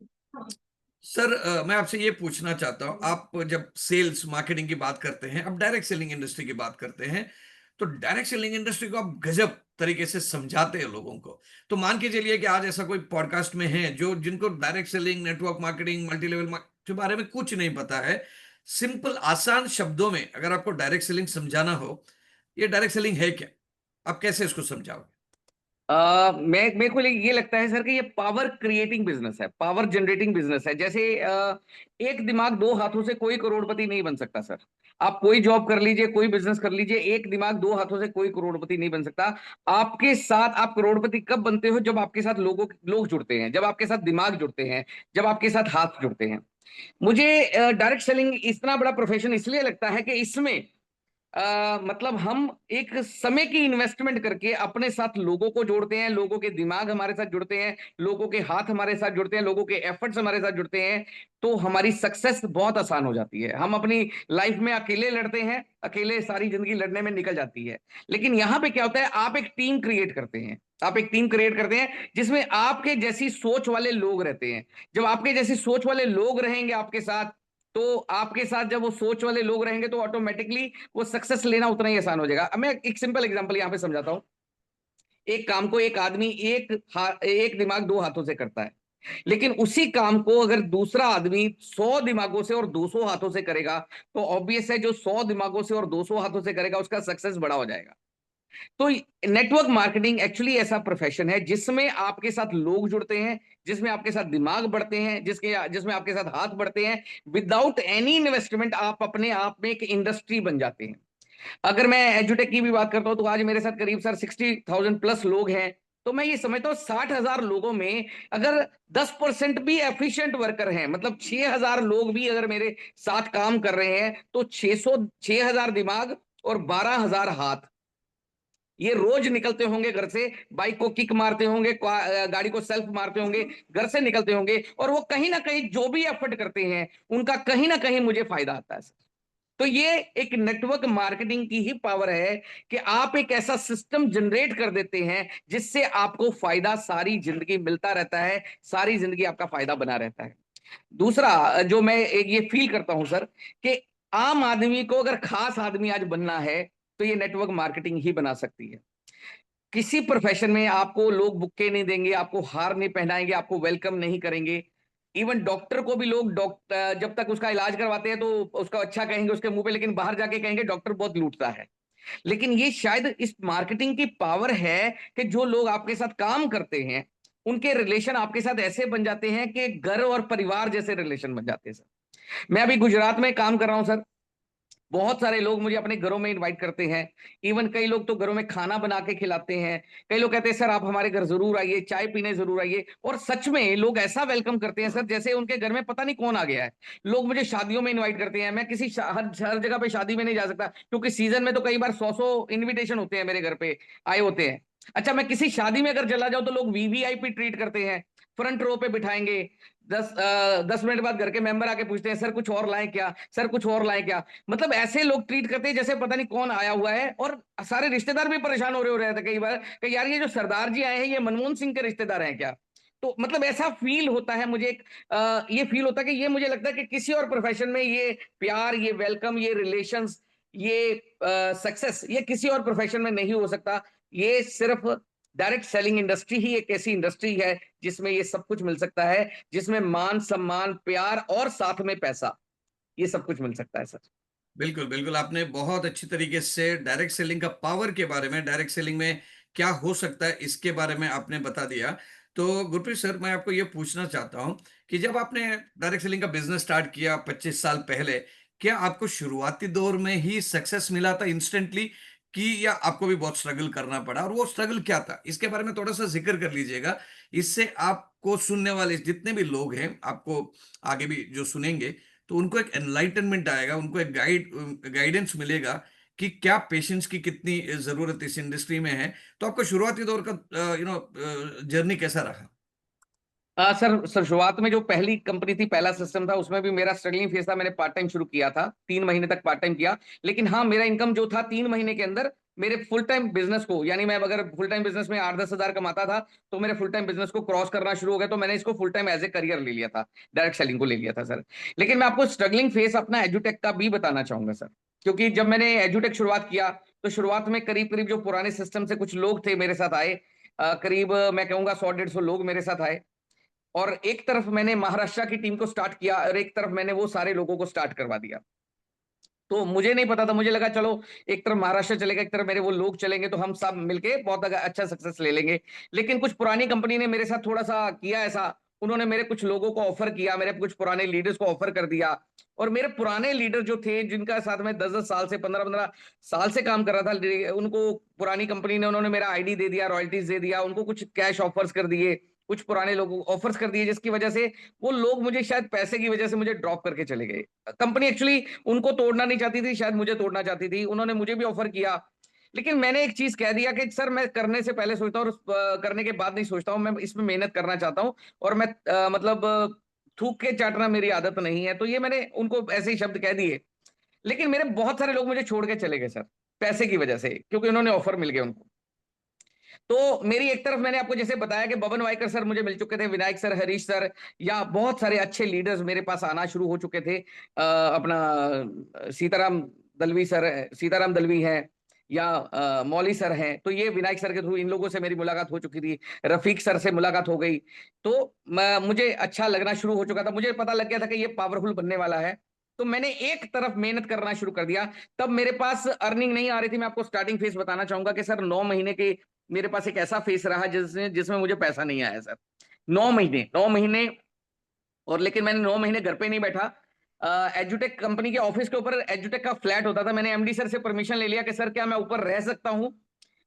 सर, मैं आपसे ये पूछना चाहता हूँ, आप जब सेल्स मार्केटिंग की बात करते हैं, अब डायरेक्ट सेलिंग इंडस्ट्री की बात करते हैं, तो डायरेक्ट सेलिंग इंडस्ट्री को आप गजब तरीके से समझाते हैं लोगों को। तो मान के चलिए कि आज ऐसा कोई पॉडकास्ट में है जो जिनको direct selling, network marketing, multi level के बारे में कुछ नहीं पता है, सिंपल आसान शब्दों में अगर आपको डायरेक्ट सेलिंग समझाना हो, ये डायरेक्ट सेलिंग है क्या, आप कैसे इसको समझाओगे? मेरे को ये लगता है सर कि ये पावर क्रिएटिंग बिजनेस है, पावर जनरेटिंग बिजनेस है। जैसे एक दिमाग दो हाथों से कोई करोड़पति नहीं बन सकता सर। आप कोई जॉब कर लीजिए, कोई बिजनेस कर लीजिए, एक दिमाग दो हाथों से कोई करोड़पति नहीं बन सकता। आपके साथ आप करोड़पति कब बनते हो? जब आपके साथ लोग जुड़ते हैं, जब आपके साथ दिमाग जुड़ते हैं, जब आपके साथ हाथ जुड़ते हैं। मुझे डायरेक्ट सेलिंग इतना बड़ा प्रोफेशन इसलिए लगता है कि इसमें मतलब हम एक समय की इन्वेस्टमेंट करके अपने साथ लोगों को जोड़ते हैं, लोगों के दिमाग हमारे साथ जुड़ते हैं, लोगों के हाथ हमारे साथ जुड़ते हैं, लोगों के एफर्ट्स हमारे साथ जुड़ते हैं, तो हमारी सक्सेस बहुत आसान हो जाती है। हम अपनी लाइफ में अकेले लड़ते हैं, अकेले सारी जिंदगी लड़ने में निकल जाती है। लेकिन यहां पे क्या होता है, आप एक टीम क्रिएट करते हैं, आप एक टीम क्रिएट करते हैं जिसमें आपके जैसी सोच वाले लोग रहते हैं। जब आपके जैसी सोच वाले लोग रहेंगे आपके साथ, तो आपके साथ जब वो सोच वाले लोग रहेंगे तो ऑटोमेटिकली वो सक्सेस लेना उतना ही आसान हो जाएगा। अब मैं एक सिंपल एग्जांपल यहां पे समझाता हूं। एक काम को एक आदमी एक दिमाग दो हाथों से करता है, लेकिन उसी काम को अगर दूसरा आदमी 100 दिमागों से और 200 हाथों से करेगा, तो ऑब्वियस है जो 100 दिमागों से और 200 हाथों से करेगा उसका सक्सेस बड़ा हो जाएगा। तो नेटवर्क मार्केटिंग एक्चुअली ऐसा प्रोफेशन है जिसमें आपके साथ लोग जुड़ते हैं, जिसमें आपके साथ दिमाग बढ़ते हैं, जिसमें आपके साथ हाथ बढ़ते हैं। विदाउट एनी इन्वेस्टमेंट आप अपने आप में एक इंडस्ट्री बन जाते हैं। अगर मैं एजुटेक की भी बात करता हूं तो आज मेरे साथ करीब सर 60,000 प्लस लोग हैं। तो मैं ये समझता हूँ 60,000 लोगों में अगर 10% भी एफिशिएंट वर्कर हैं, मतलब 6,000 लोग भी अगर मेरे साथ काम कर रहे हैं, तो 6,000 दिमाग और 12,000 हाथ ये रोज निकलते होंगे घर से, बाइक को किक मारते होंगे, गाड़ी को सेल्फ मारते होंगे, घर से निकलते होंगे, और वो कहीं ना कहीं जो भी एफर्ट करते हैं उनका कहीं ना कहीं मुझे फायदा आता है। तो ये एक नेटवर्क मार्केटिंग की ही पावर है कि आप एक ऐसा सिस्टम जनरेट कर देते हैं जिससे आपको फायदा सारी जिंदगी मिलता रहता है, सारी जिंदगी आपका फायदा बना रहता है। दूसरा जो मैं एक ये फील करता हूं सर, कि आम आदमी को अगर खास आदमी आज बनना है तो ये नेटवर्क मार्केटिंग ही बना सकती है। किसी प्रोफेशन में आपको लोग बुक्के नहीं देंगे, आपको हार नहीं पहनाएंगे, आपको वेलकम नहीं करेंगे। इवन डॉक्टर को भी लोग डॉक्टर जब तक उसका इलाज करवाते हैं तो उसका अच्छा कहेंगे उसके मुंह पे, लेकिन बाहर जाके कहेंगे डॉक्टर बहुत लूटता है। लेकिन ये शायद इस मार्केटिंग की पावर है कि जो लोग आपके साथ काम करते हैं उनके रिलेशन आपके साथ ऐसे बन जाते हैं कि घर और परिवार जैसे रिलेशन बन जाते हैं सर। मैं अभी गुजरात में काम कर रहा हूं सर। बहुत सारे लोग मुझे अपने घरों में इनवाइट करते हैं। इवन कई लोग तो घरों में खाना बना के खिलाते हैं। कई लोग कहते हैं सर आप हमारे घर जरूर आइए, चाय पीने जरूर आइए। और सच में लोग ऐसा वेलकम करते हैं सर जैसे उनके घर में पता नहीं कौन आ गया है। लोग मुझे शादियों में इनवाइट करते हैं। मैं किसी हर जगह पे शादी में नहीं जा सकता क्योंकि सीजन में तो कई बार 100 इन्विटेशन होते हैं मेरे घर पे आए होते हैं। अच्छा, मैं किसी शादी में अगर चला जाऊं तो लोग वीवीआईपी ट्रीट करते हैं, फ्रंट रो पे बिठाएंगे। 10 मिनट बाद घर के मेंबर आके पूछते हैं सर कुछ और लाएं क्या, सर कुछ और लाएं क्या। मतलब ऐसे लोग ट्रीट करते हैं जैसे पता नहीं कौन आया हुआ है। और सारे रिश्तेदार भी परेशान हो रहे थे कई बार कि यार ये जो सरदार जी आए हैं ये मनमोहन सिंह के रिश्तेदार हैं क्या। तो मतलब ऐसा फील होता है मुझे, एक ये फील होता है कि ये मुझे लगता है कि किसी और प्रोफेशन में ये प्यार, ये वेलकम, ये रिलेशंस, ये सक्सेस, ये किसी और प्रोफेशन में नहीं हो सकता। ये सिर्फ डायरेक्ट सेलिंग इंडस्ट्री ही एक ऐसी इंडस्ट्री है जिसमें ये सब कुछ मिल सकता है, जिसमें मान, सम्मान, प्यार और साथ में पैसा, ये सब कुछ मिल सकता है सर। बिल्कुल बिल्कुल, आपने बहुत अच्छी तरीके से डायरेक्ट सेलिंग का पावर के बारे में, डायरेक्ट सेलिंग में क्या हो सकता है इसके बारे में आपने बता दिया। तो गुरप्रीत सर, मैं आपको ये पूछना चाहता हूँ कि जब आपने डायरेक्ट सेलिंग का बिजनेस स्टार्ट किया 25 साल पहले, क्या आपको शुरुआती दौर में ही सक्सेस मिला था इंस्टेंटली, कि या आपको भी बहुत स्ट्रगल करना पड़ा, और वो स्ट्रगल क्या था इसके बारे में थोड़ा सा जिक्र कर लीजिएगा। इससे आपको सुनने वाले जितने भी लोग हैं, आपको आगे भी जो सुनेंगे, तो उनको एक एनलाइटनमेंट आएगा, उनको एक गाइडेंस मिलेगा कि क्या पेशेंस की कितनी जरूरत इस इंडस्ट्री में है। तो आपका शुरुआती दौर का जर्नी कैसा रहा? सर शुरुआत में जो पहली कंपनी थी, पहला सिस्टम था, उसमें भी मेरा स्ट्रगलिंग फेज था। मैंने पार्ट टाइम शुरू किया था, 3 महीने तक पार्ट टाइम किया। लेकिन हाँ, मेरा इनकम जो था 3 महीने के अंदर मेरे फुल टाइम बिजनेस को, यानी मैं अगर फुल टाइम बिजनेस में 8-10 हज़ार कमाता था, तो मेरे फुल टाइम बिजनेस को क्रॉस करना शुरू हो गया। तो मैंने इसको full time as a career ले लिया था, डायरेक्ट सेलिंग को ले लिया था सर। लेकिन मैं आपको स्ट्रगलिंग फेस अपना एजुटेक का भी बताना चाहूंगा सर, क्योंकि जब मैंने एजुटेक शुरुआत किया, तो शुरुआत में करीब करीब जो पुराने सिस्टम से कुछ लोग थे मेरे साथ आए, करीब मैं कहूंगा 100-150 लोग मेरे साथ आए। और एक तरफ मैंने महाराष्ट्र की टीम को स्टार्ट किया और एक तरफ मैंने वो सारे लोगों को स्टार्ट करवा दिया। तो मुझे नहीं पता था, मुझे लगा चलो एक तरफ महाराष्ट्र चलेगा, एक तरफ मेरे वो लोग चलेंगे, तो हम सब मिलके बहुत अच्छा सक्सेस ले लेंगे। लेकिन कुछ पुरानी कंपनी ने मेरे साथ थोड़ा सा किया ऐसा, उन्होंने मेरे कुछ लोगों को ऑफर किया, मेरे कुछ पुराने लीडर्स को ऑफर कर दिया। और मेरे पुराने लीडर जो थे, जिनका साथ में 10-10 साल से 15-15 साल से काम कर रहा था, उनको पुरानी कंपनी ने उन्होंने मेरा आईडी दे दिया, रॉयल्टीज दे दिया, उनको कुछ कैश ऑफर्स कर दिए, कुछ पुराने लोगों को ऑफर्स कर दिए, जिसकी वजह से वो लोग मुझे शायद पैसे की वजह से मुझे ड्रॉप करके चले गए। कंपनी एक्चुअली उनको तोड़ना नहीं चाहती थी, शायद मुझे तोड़ना चाहती थी। उन्होंने मुझे भी ऑफर किया, लेकिन मैंने एक चीज कह दिया कि सर मैं करने से पहले सोचता हूँ और करने के बाद नहीं सोचता हूँ। मैं इसमें मेहनत करना चाहता हूँ, और मैं मतलब थूक के चाटना मेरी आदत नहीं है। तो ये मैंने उनको ऐसे ही शब्द कह दिए। लेकिन मेरे बहुत सारे लोग मुझे छोड़ के चले गए सर, पैसे की वजह से, क्योंकि उन्होंने ऑफर मिल गया उनको। तो मेरी एक तरफ मैंने आपको जैसे बताया कि बबन वाइकर सर मुझे मिल चुके थे, विनायक सर, हरीश सर, या बहुत सारे अच्छे लीडर्स मेरे पास आना शुरू हो चुके थे। अपना सीताराम दलवी सर, सीताराम दलवी हैं, या मौली सर हैं। तो ये विनायक सर के थ्रू इन लोगों से मेरी मुलाकात हो चुकी थी, रफीक सर से मुलाकात हो गई। तो मुझे अच्छा लगना शुरू हो चुका था, मुझे पता लग गया था कि ये पावरफुल बनने वाला है। तो मैंने एक तरफ मेहनत करना शुरू कर दिया। तब मेरे पास अर्निंग नहीं आ रही थी। मैं आपको स्टार्टिंग फेस बताना चाहूंगा कि सर 9 महीने के मेरे पास एक ऐसा फेस रहा जिसमें जिसमें मुझे पैसा नहीं आया सर। 9 महीने और लेकिन मैंने 9 महीने घर पे नहीं बैठा। एजुटेक कंपनी के ऑफिस के ऊपर एजुटेक का फ्लैट होता था। मैंने एमडी सर से परमिशन ले लिया कि सर क्या मैं ऊपर रह सकता हूँ।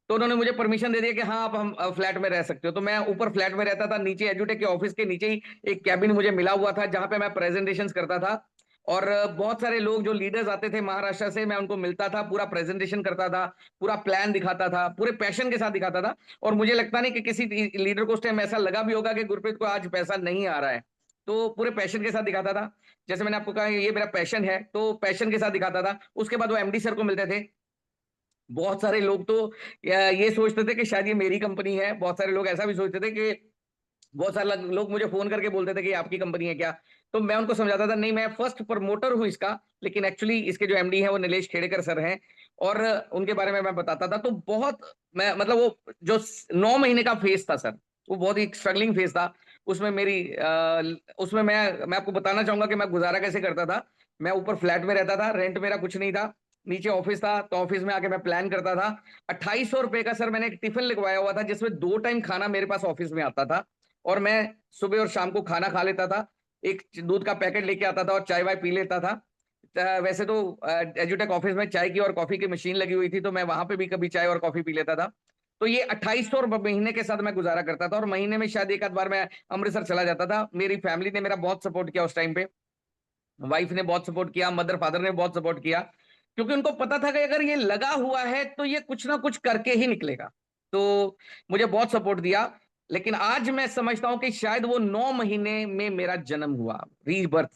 तो उन्होंने मुझे परमिशन दे दिया कि हाँ आप हम फ्लैट में रह सकते हो। तो मैं ऊपर फ्लैट में रहता था, नीचे एजुटेक के ऑफिस के नीचे ही एक कैबिन मुझे मिला हुआ था, जहां पे मैं प्रेजेंटेशंस करता था। और बहुत सारे लोग जो लीडर्स आते थे महाराष्ट्र से, मैं उनको मिलता था, पूरा प्रेजेंटेशन करता था, पूरा प्लान दिखाता था, पूरे पैशन के साथ दिखाता था। और मुझे लगता नहीं कि किसी लीडर को उस टाइम ऐसा लगा भी होगा कि गुरप्रीत को आज पैसा नहीं आ रहा है। तो पूरे पैशन के साथ दिखाता था। जैसे मैंने आपको कहा ये मेरा पैशन है, तो पैशन के साथ दिखाता था। उसके बाद वो एमडी सर को मिलते थे। बहुत सारे लोग तो ये सोचते थे कि शायद ये मेरी कंपनी है। बहुत सारे लोग ऐसा भी सोचते थे कि बहुत सारे लोग मुझे फोन करके बोलते थे कि ये आपकी कंपनी है क्या। तो मैं उनको समझाता था नहीं, मैं फर्स्ट प्रमोटर हूं इसका, लेकिन एक्चुअली इसके जो एमडी हैं वो नीलेश खेड़ेकर सर हैं। और उनके बारे में मैं बताता था। तो बहुत मैं मतलब वो जो 9 महीने का फेज था सर, वो बहुत ही स्ट्रगलिंग फेज था। उसमें मेरी उसमें मैं आपको बताना चाहूंगा कि मैं गुजारा कैसे करता था। मैं ऊपर फ्लैट में रहता था, रेंट मेरा कुछ नहीं था, नीचे ऑफिस था। तो ऑफिस में आके मैं प्लान करता था। 2800 रुपए का सर मैंने एक टिफिन लिखवाया हुआ था, जिसमें 2 टाइम खाना मेरे पास ऑफिस में आता था। और मैं सुबह और शाम को खाना खा लेता था, एक दूध का पैकेट लेके आता था और चाय वाय पी लेता था। वैसे तो एजुटेक ऑफिस में चाय की और कॉफी की मशीन लगी हुई थी, तो मैं वहां पे भी कभी चाय और कॉफी पी लेता था। तो ये 2800 रुपये महीने के साथ मैं गुजारा करता था। और महीने में शायद एक आध बार मैं अमृतसर चला जाता था। मेरी फैमिली ने मेरा बहुत सपोर्ट किया उस टाइम पे। वाइफ ने बहुत सपोर्ट किया, मदर फादर ने बहुत सपोर्ट किया, क्योंकि उनको पता था कि अगर ये लगा हुआ है तो ये कुछ ना कुछ करके ही निकलेगा। तो मुझे बहुत सपोर्ट दिया। लेकिन आज मैं समझता हूं कि शायद वो 9 महीने में मेरा जन्म हुआ, रीबर्थ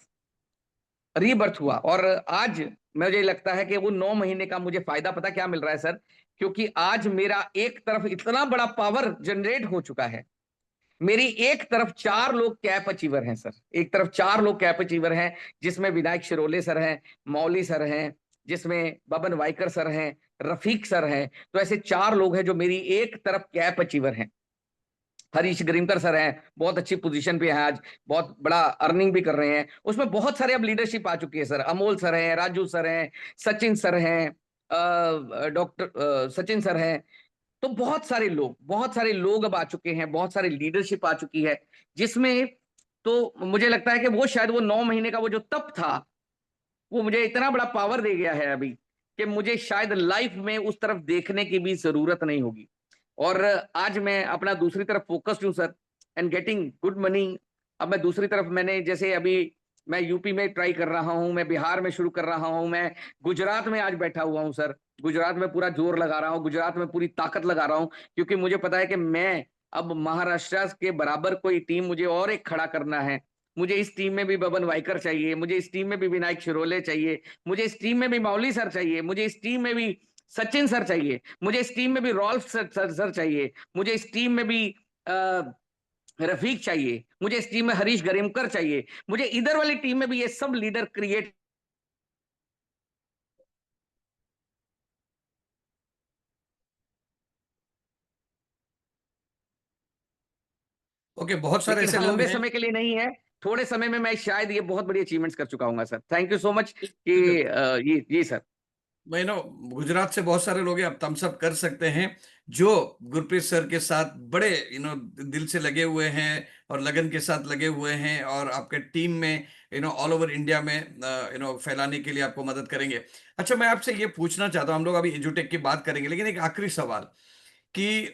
रीबर्थ हुआ। और आज मुझे लगता है कि वो 9 महीने का मुझे फायदा पता क्या मिल रहा है सर, क्योंकि आज मेरा एक तरफ इतना बड़ा पावर जनरेट हो चुका है मेरी एक तरफ 4 लोग कैप अचीवर हैं सर, एक तरफ 4 लोग कैप अचीवर हैं, जिसमें विनायक शिरोले सर हैं, मौली सर हैं, जिसमें बबन वाइकर सर हैं, रफीक सर हैं। तो ऐसे 4 लोग हैं जो मेरी एक तरफ कैप अचीवर हैं। हरीश ग्रीमकर सर हैं, बहुत अच्छी पोजीशन पे हैं आज, बहुत बड़ा अर्निंग भी कर रहे हैं। उसमें बहुत सारे अब लीडरशिप आ चुकी है सर, अमोल सर हैं, राजू सर हैं, सचिन सर हैं, डॉक्टर सचिन सर हैं। तो बहुत सारे लोग अब आ चुके हैं, बहुत सारी लीडरशिप आ चुकी है, जिसमें तो मुझे लगता है कि वो शायद वो 9 महीने का वो जो तप था, वो मुझे इतना बड़ा पावर दे गया है अभी, कि मुझे शायद लाइफ में उस तरफ देखने की भी जरूरत नहीं होगी। और आज मैं अपना दूसरी तरफ फोकस्ड हूँ sir, and getting good money. अब मैं दूसरी तरफ, मैंने जैसे अभी मैं यूपी में ट्राई कर रहा हूँ, मैं बिहार में शुरू कर रहा हूँ, मैं गुजरात में आज बैठा हुआ हूँ सर। गुजरात में पूरा जोर लगा रहा हूँ, गुजरात में पूरी ताकत लगा रहा हूँ, क्योंकि मुझे पता है कि मैं अब महाराष्ट्र के बराबर कोई टीम मुझे और एक खड़ा करना है। मुझे इस टीम में भी बबन वाइकर चाहिए, मुझे इस टीम में भी विनायक शिरोले चाहिए, मुझे इस टीम में भी मौली सर चाहिए, मुझे इस टीम में भी सचिन सर चाहिए, मुझे इस टीम में भी रॉल्फ सर चाहिए, मुझे इस टीम में भी रफीक चाहिए, मुझे इस टीम में हरीश गरेमकर चाहिए, मुझे इधर वाली टीम में भी ये सब लीडर क्रिएट। ओके, बहुत सारे लेकिन ऐसे हाँ, लोग लंबे हैं। समय के लिए नहीं है, थोड़े समय में मैं शायद ये बहुत बड़ी अचीवमेंट्स कर चुका हूँ sir. Thank you so much कि ये जी सर। मैं नो गुजरात से बहुत सारे लोग हैं, अब थम्स अप कर सकते हैं, जो गुरप्रीत सर के साथ बड़े दिल से लगे हुए हैं और लगन के साथ लगे हुए हैं, और आपके टीम में ऑल ओवर इंडिया में फैलाने के लिए आपको मदद करेंगे। अच्छा, मैं आपसे ये पूछना चाहता हूँ, हम लोग अभी एजुटेक की बात करेंगे, लेकिन एक आखिरी सवाल कि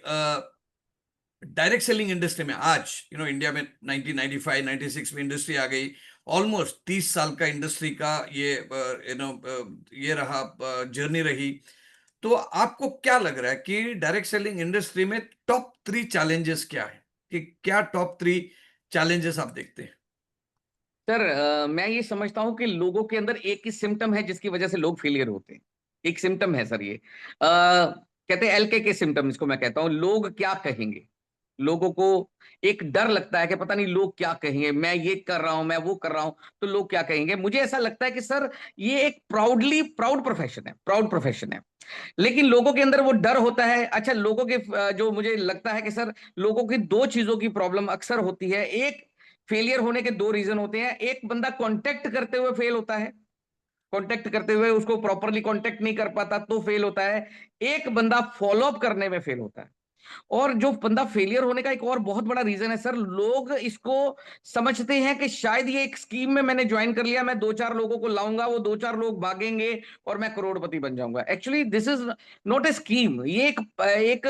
डायरेक्ट सेलिंग इंडस्ट्री में आज इंडिया में 1995 96 में इंडस्ट्री आ गई, ऑलमोस्ट 30 साल का इंडस्ट्री का ये ये रहा, जर्नी रही। तो आपको क्या लग रहा है कि डायरेक्ट सेलिंग इंडस्ट्री में टॉप 3 चैलेंजेस क्या है, कि क्या टॉप 3 चैलेंजेस आप देखते हैं? सर मैं ये समझता हूं कि लोगों के अंदर एक ही सिम्टम है जिसकी वजह से लोग फेलियर होते हैं। एक सिम्टम है सर ये, कहते हैं एलके के सिम्टम, इसको मैं कहता हूं लोग क्या कहेंगे। लोगों को एक डर लगता है कि पता नहीं लोग क्या कहेंगे, मैं ये कर रहा हूं, मैं वो कर रहा हूं, तो लोग क्या कहेंगे। मुझे ऐसा लगता है कि सर ये एक प्राउड प्रोफेशन है, प्राउड प्रोफेशन है। लेकिन लोगों के अंदर वो डर होता है। अच्छा, लोगों के जो मुझे लगता है कि सर लोगों की दो चीजों की प्रॉब्लम अक्सर होती है। एक, फेलियर होने के दो रीजन होते हैं। एक, बंदा कांटेक्ट करते हुए फेल होता है, कांटेक्ट करते हुए उसको प्रॉपरली कांटेक्ट नहीं कर पाता तो फेल होता है। एक, बंदा फॉलो अप करने में फेल होता है। और जो बंदा फेलियर होने का एक और बहुत बड़ा रीजन है सर, लोग इसको समझते हैं कि शायद ये एक स्कीम में मैंने ज्वाइन कर लिया, मैं 2-4 लोगों को लाऊंगा, वो 2-4 लोग भागेंगे और मैं करोड़पति बन जाऊंगा। Actually this is not a scheme, ये एक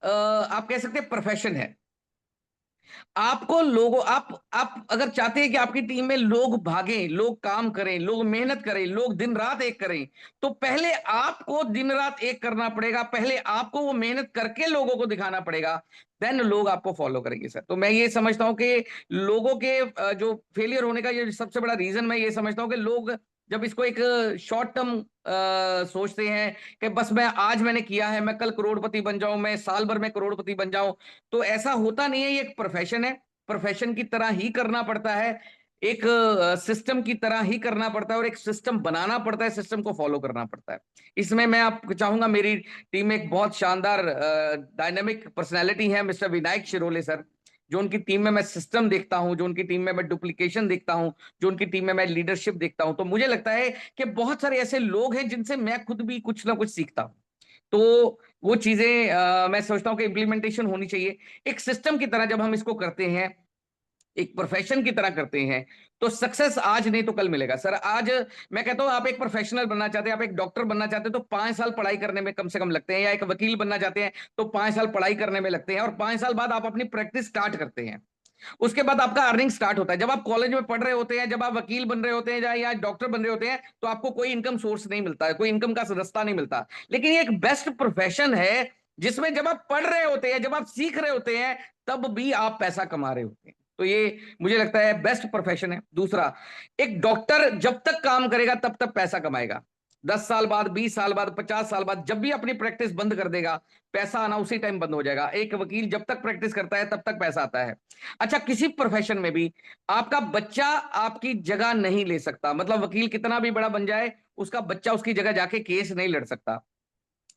आप कह सकते हैं प्रोफेशन है। आपको लोगों आप अगर चाहते हैं कि आपकी टीम में लोग भागें, लोग काम करें, लोग मेहनत करें, लोग दिन रात एक करें, तो पहले आपको दिन रात एक करना पड़ेगा, पहले आपको वो मेहनत करके लोगों को दिखाना पड़ेगा, देन लोग आपको फॉलो करेंगे सर। तो मैं ये समझता हूं कि लोगों के जो फेलियर होने का ये सबसे बड़ा रीजन मैं ये समझता हूं कि लोग जब इसको एक शॉर्ट टर्म सोचते हैं कि बस मैं आज मैंने किया है, मैं कल करोड़पति बन जाऊं, मैं साल भर में करोड़पति बन जाऊं, तो ऐसा होता नहीं है। ये एक प्रोफेशन है, प्रोफेशन की तरह ही करना पड़ता है, एक सिस्टम की तरह ही करना पड़ता है, और एक सिस्टम बनाना पड़ता है, सिस्टम को फॉलो करना पड़ता है। इसमें मैं आपको चाहूंगा, मेरी टीम में एक बहुत शानदार डायनेमिक पर्सनैलिटी है मिस्टर विनायक शिरोले सर। जो उनकी टीम में मैं सिस्टम देखता हूं, जो उनकी टीम में मैं डुप्लीकेशन देखता हूं, जो उनकी टीम में मैं लीडरशिप देखता हूं, तो मुझे लगता है कि बहुत सारे ऐसे लोग हैं जिनसे मैं खुद भी कुछ ना कुछ सीखता हूं। तो वो चीजें मैं सोचता हूँ कि इम्प्लीमेंटेशन होनी चाहिए एक सिस्टम की तरह। जब हम इसको करते हैं, एक प्रोफेशन की तरह करते हैं, तो सक्सेस आज नहीं तो कल मिलेगा सर। आज मैं कहता हूं, आप एक प्रोफेशनल बनना चाहते हैं, आप एक डॉक्टर बनना चाहते हैं, तो 5 साल पढ़ाई करने में कम से कम लगते हैं, या एक वकील बनना चाहते हैं तो 5 साल पढ़ाई करने में लगते हैं, और 5 साल बाद आप अपनी प्रैक्टिस स्टार्ट करते हैं। उसके बाद आपका अर्निंग स्टार्ट होता है। जब आप कॉलेज में पढ़ रहे होते हैं, जब आप वकील बन रहे होते हैं या डॉक्टर बन रहे होते हैं, तो आपको कोई इनकम सोर्स नहीं मिलता है, कोई इनकम का रास्ता नहीं मिलता। लेकिन ये एक बेस्ट प्रोफेशन है, जिसमें जब आप पढ़ रहे होते हैं, जब आप सीख रहे होते हैं, तब भी आप पैसा कमा रहे होते हैं। तो ये मुझे लगता है बेस्ट प्रोफेशन है। दूसरा, एक डॉक्टर जब तक काम करेगा तब तक पैसा कमाएगा। 10 साल बाद, 20 साल बाद, 50 साल बाद जब भी अपनी प्रैक्टिस बंद कर देगा, पैसा आना उसी टाइम बंद हो जाएगा। एक वकील जब तक प्रैक्टिस करता है तब तक पैसा आता है। अच्छा, किसी प्रोफेशन में भी आपका बच्चा आपकी जगह नहीं ले सकता। मतलब वकील कितना भी बड़ा बन जाए, उसका बच्चा उसकी जगह जाके केस नहीं लड़ सकता।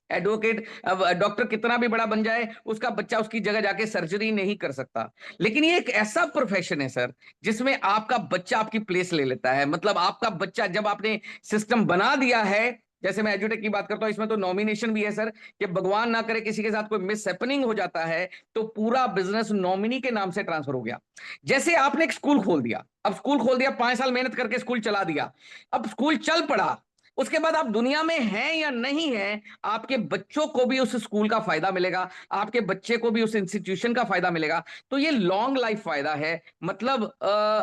एडवोकेट, अब डॉक्टर कितना भी बड़ा बन जाए, उसका बच्चा उसकी जगह जाके सर्जरी नहीं कर सकता। लेकिन ये एक ऐसा प्रोफेशन है सर, जिसमें आपका बच्चा आपकी प्लेस ले लेता है। मतलब आपका बच्चा, जब आपने सिस्टम बना दिया है, जैसे मैं एजुटेक की बात करता हूं, इसमें तो नॉमिनेशन भी है सर, कि भगवान ना करे किसी के साथ कोई मिस हैपनिंग हो जाता है, तो पूरा बिजनेस नॉमिनी के नाम से ट्रांसफर हो गया। जैसे आपने एक स्कूल खोल दिया, अब स्कूल खोल दिया, 5 साल मेहनत करके स्कूल चला दिया, अब स्कूल चल पड़ा, उसके बाद आप दुनिया में हैं या नहीं हैं, आपके बच्चों को भी उस स्कूल का फायदा मिलेगा, आपके बच्चे को भी उस इंस्टीट्यूशन का फायदा मिलेगा। तो ये लॉन्ग लाइफ फायदा है। मतलब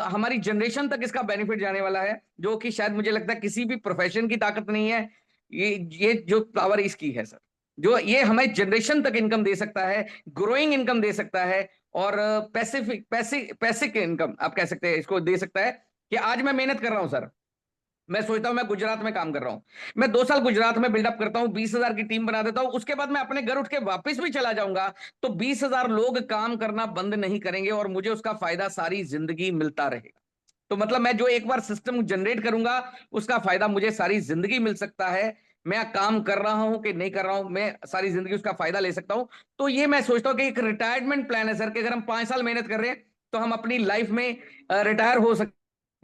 हमारी जनरेशन तक इसका बेनिफिट जाने वाला है, जो कि शायद मुझे लगता है किसी भी प्रोफेशन की ताकत नहीं है। ये जो पावर इसकी है सर, जो ये हमें जनरेशन तक इनकम दे सकता है, ग्रोइंग इनकम दे सकता है, और पैसे के इनकम आप कह सकते हैं इसको, दे सकता है। कि आज मैं मेहनत कर रहा हूं सर, मैं सोचता हूं मैं गुजरात में काम कर रहा हूं, मैं 2 साल गुजरात में बिल्डअप करता हूं, 20,000 की टीम बना देता हूं, उसके बाद मैं अपने घर उठ के वापस भी चला जाऊंगा, तो 20,000 लोग काम करना बंद नहीं करेंगे और मुझे उसका फायदा सारी जिंदगी मिलता रहेगा। तो मतलब मैं जो एक बार सिस्टम जनरेट करूंगा, उसका फायदा मुझे सारी जिंदगी मिल सकता है। मैं काम कर रहा हूं कि नहीं कर रहा हूं, मैं सारी जिंदगी उसका फायदा ले सकता हूं। तो ये मैं सोचता हूं कि एक रिटायरमेंट प्लान है सर, कि अगर हम 5 साल मेहनत कर रहे हैं, तो हम अपनी लाइफ में रिटायर हो सकते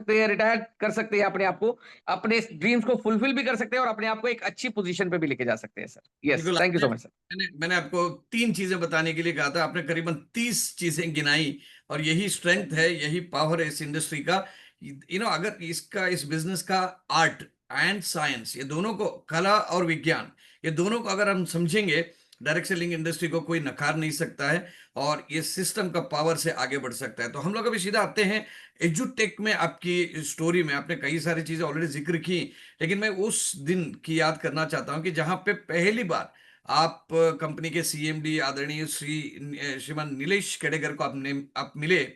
हैं, रिटायर कर सकते हैं अपने आप को, अपने ड्रीम्स को फुलफिल भी कर सकते हैं, और अपने आप को एक अच्छी पोजीशन पे भी लेके जा सकते हैं सर। यस, बिल्कुल। थैंक यू आपने सो मच सर। मैंने आपको 3 चीजें बताने के लिए कहा था, आपने करीबन 30 चीजें गिनाई। और यही स्ट्रेंथ है, यही पावर है इस इंडस्ट्री का। अगर इसका, इस बिजनेस का आर्ट एंड साइंस, ये दोनों को, कला और विज्ञान, ये दोनों को अगर हम समझेंगे, डायरेक्ट सेलिंग इंडस्ट्री को कोई नकार नहीं सकता है। और ये सिस्टम का पावर से आगे बढ़ सकता है। तो हम लोग अभी सीधा आते हैं एजुटेक में। आपकी स्टोरी में आपने कई सारी चीजें ऑलरेडी जिक्र की, लेकिन मैं उस दिन की याद करना चाहता हूं कि जहां पे पहली बार आप कंपनी के सीएमडी आदरणीय श्रीमान नीलेश केडेकर को आप मिले।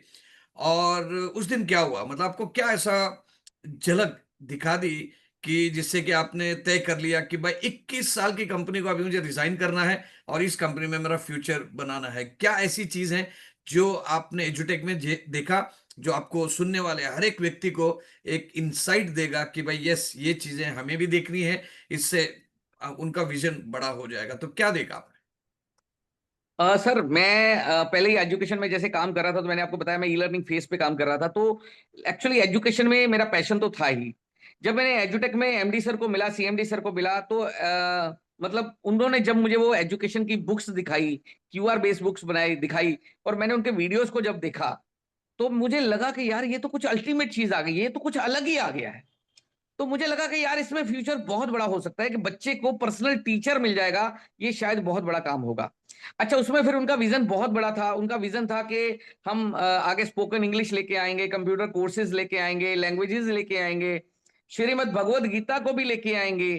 और उस दिन क्या हुआ, मतलब आपको क्या ऐसा झलक दिखा दी कि जिससे कि आपने तय कर लिया कि भाई 21 साल की कंपनी को अभी मुझे रिजाइन करना है और इस कंपनी में मेरा फ्यूचर बनाना है? क्या ऐसी चीज है जो आपने एजुटेक में देखा, जो आपको सुनने वाले हर एक व्यक्ति को एक इंसाइट देगा कि भाई यस, ये चीजें हमें भी देखनी है, इससे उनका विजन बड़ा हो जाएगा? तो क्या देखा आपने? सर मैं पहले ही एजुकेशन में जैसे काम कर रहा था, तो मैंने आपको बताया मैं ई लर्निंग फेस पे काम कर रहा था। तो एक्चुअली एजुकेशन में मेरा पैशन तो था ही। जब मैंने एजुटेक में एमडी सर को मिला, सीएमडी सर को मिला, तो मतलब उन्होंने जब मुझे वो एजुकेशन की बुक्स दिखाई, क्यूआर बेस्ड बुक्स बनाई दिखाई, और मैंने उनके वीडियोस को जब देखा, तो मुझे लगा कि यार ये तो कुछ अल्टीमेट चीज आ गई, ये तो कुछ अलग ही आ गया है। तो मुझे लगा कि यार इसमें फ्यूचर बहुत बड़ा हो सकता है, कि बच्चे को पर्सनल टीचर मिल जाएगा, ये शायद बहुत बड़ा काम होगा। अच्छा, उसमें फिर उनका विजन बहुत बड़ा था। उनका विजन था कि हम आगे स्पोकन इंग्लिश लेके आएंगे, कंप्यूटर कोर्सेज लेके आएंगे, लैंग्वेजेस लेके आएंगे, श्रीमद् भगवत गीता को भी लेके आएंगे।